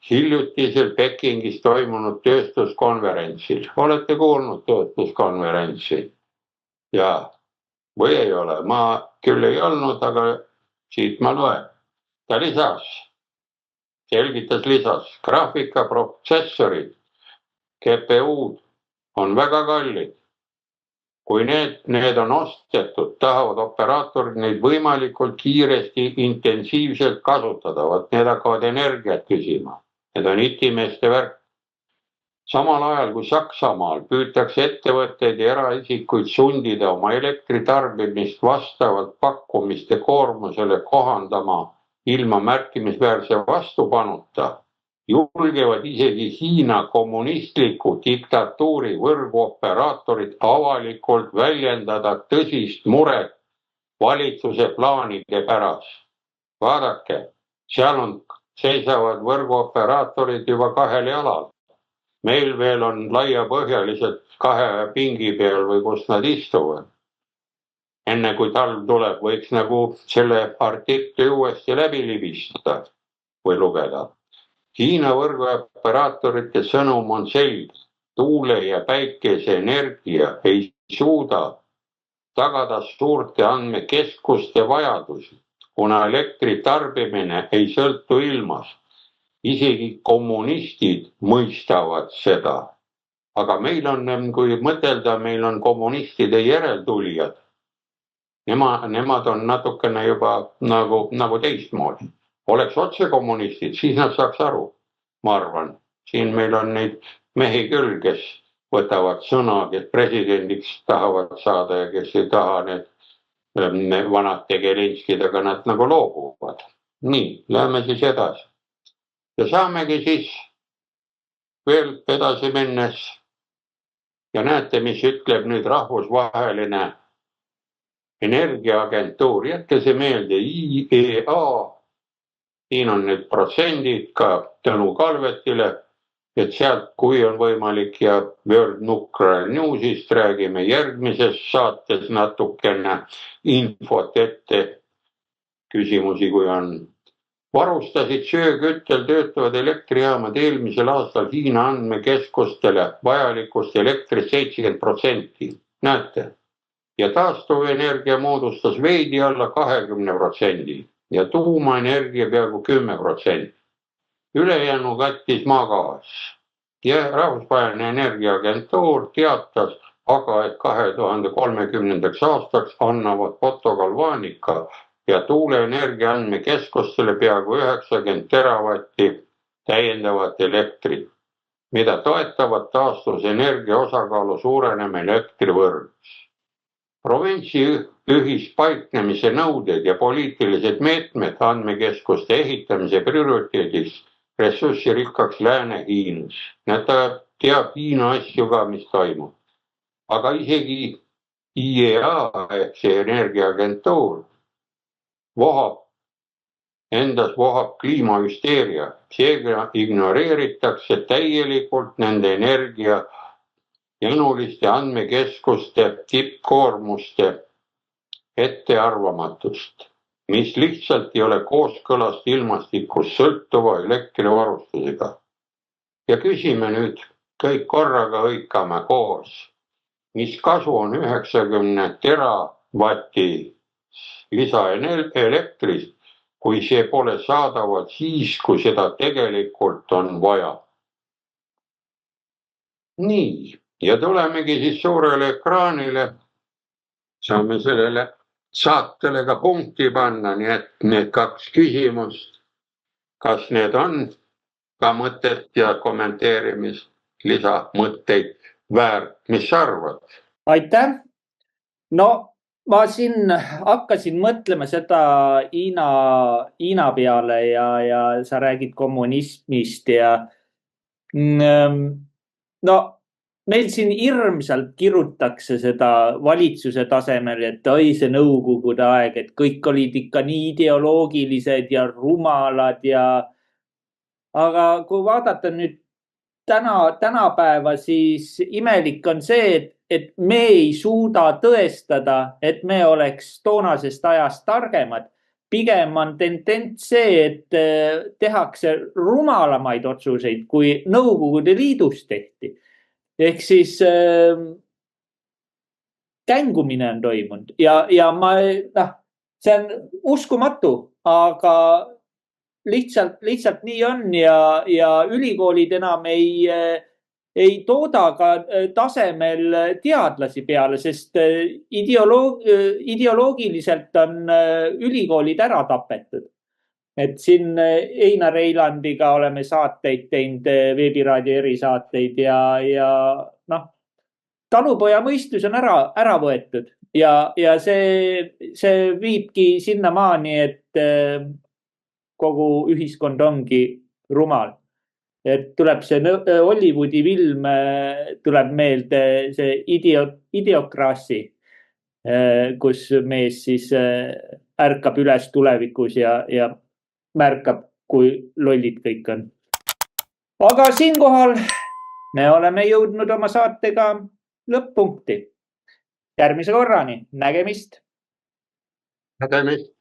hiljutisel Pekingis toimunud tööstuskonverentsil. Olete kuulnud tööstuskonverentsi? Jaa, või ei ole? Ma küll ei olnud, aga siit ma loen. Ta selgitas, graafikaprotsessorid, GPU-d on väga kallid kui need on ostetud, tahavad operaatorid neid võimalikult kiiresti intensiivselt kasutada, vaat need hakkavad energiat küsima. Need on itimeeste värk. Samal ajal kui Saksamaal püütakse ettevõtteid ja eraisikuid sundida oma elektritarbimist vastavalt pakkumiste koormusele kohandama ilma märkimisväärse vastupanuta, julgevad isegi Hiina kommunistliku diktatuuri võrguoperaatorid avalikult väljendada tõsist muret valitsuse plaanide pärast. Vaadake, seal seisavad võrguoperaatorid juba kahel jalal. Meil veel on laiapõhjaliselt kahe pingi peal või kus nad istuvad. Enne kui talv tuleb, võiks nagu selle artikli uuesti läbi libistada või lugeda. Hiina võrguoperaatorite sõnum on selge. Tuule ja päikese energia ei suuda tagada suurte andmekeskuste vajadusi, kuna elektri tarbimine ei sõltu ilmast. Isegi kommunistid mõistavad seda. Aga meil on, kui mõtelda, meil on kommunistide järeltulijad. Nemad on natukene juba nagu teistmoodi. Oleks otse kommunistid, siis nad saaks aru, ma arvan. Siin meil on neid mehi küll, kes võtavad sõna, kes presidendiks tahavad saada ja kes ei taha need vanad tegelinskid, aga nad nagu loobuvad. Nii, läheme siis edasi. Ja saamegi siis veel edasi minnes ja näete, mis ütleb nüüd rahvusvaheline energiaagentuur. Jätke see meelde, IEA. Siin on need protsendid ka tänu Kalvetile, et sealt, kui on võimalik ja World Nuclear Newsist räägime järgmises saates natukene infot ette, küsimusi kui on. Varustasid sööküttel töötavad elektrijaamad eelmisel aastal Hiina andmekeskustele vajalikust elektrist 70%. Näete? Ja taastuvenergia moodustas veidi alla 20% ja tuumaenergia peaaegu 10%. Ülejäänu kattis maagaas. Ja rahvusvaheline energiaagentuur teatas aga, et 2030. aastaks annavad fotogalvaanika ja tuuleenergia andmekeskustele peaaegu 90 teravatti täiendavat elektrit, mida toetavad taastusenergia osakaalu suurenema elektrivõrgus. Provintsi ühispaiknemise nõuded ja poliitilised meetmed andmekeskuste ehitamise prioriteediks ressursirikkaks Lääne-Hiinas. Ta teab Hiina asju ka, mis toimub. Aga isegi IEA ehk see energiaagentuur vohab kliimahüsteeria. Seega ignoreeritakse täielikult nende energia jänuliste andmekeskuste tippkoormuste ettearvamatust, mis lihtsalt ei ole kooskõlas ilmastikust sõltuva elektrivarustusega. Ja küsime nüüd kõik korraga hõikame koos, mis kasu on 90 teravatti lisaelektrist, kui see pole saadaval siis, kui seda tegelikult on vaja. Nii, ja tulemegi siis suurele ekraanile. Saame sellele saatele ka punkti panna, nii et need kaks küsimust, kas need on ka mõtet ja kommenteerimist, lisamõtteid väärt, mis sa arvad? Aitäh! No ma siin hakkasin mõtlema seda Hiina peale ja sa räägid kommunismist ja no meil siin hirmsalt kirutakse seda valitsuse tasemel, et oi see nõukogude aeg, et kõik olid ikka nii ideoloogilised ja rumalad aga kui vaadata nüüd tänapäeva, siis imelik on see, et me ei suuda tõestada, et me oleks toonasest ajast targemad. Pigem on tendents see, et tehakse rumalamaid otsuseid, kui Nõukogude Liidus tehti. Ehk siis kängumine on toimunud ja see on uskumatu, aga lihtsalt nii on ja ülikoolid enam ei ei tooda ka tasemel teadlasi peale, sest ideoloogiliselt on ülikoolid ära tapetud. Et siin Einar Eilandiga oleme saateid teinud, Veebiraadio erisaateid ja noh, talupoja mõistus on ära võetud ja see viibki sinnamaani, et kogu ühiskond ongi rumal. Et tuleb see Hollywoodi film, tuleb meelde see Idiokrasi, kus mees siis ärkab üles tulevikus ja märkab, kui lollid kõik on. Aga siinkohal me oleme jõudnud oma saatega lõpp-punkti. Järgmise korrani, nägemist! Nägemist!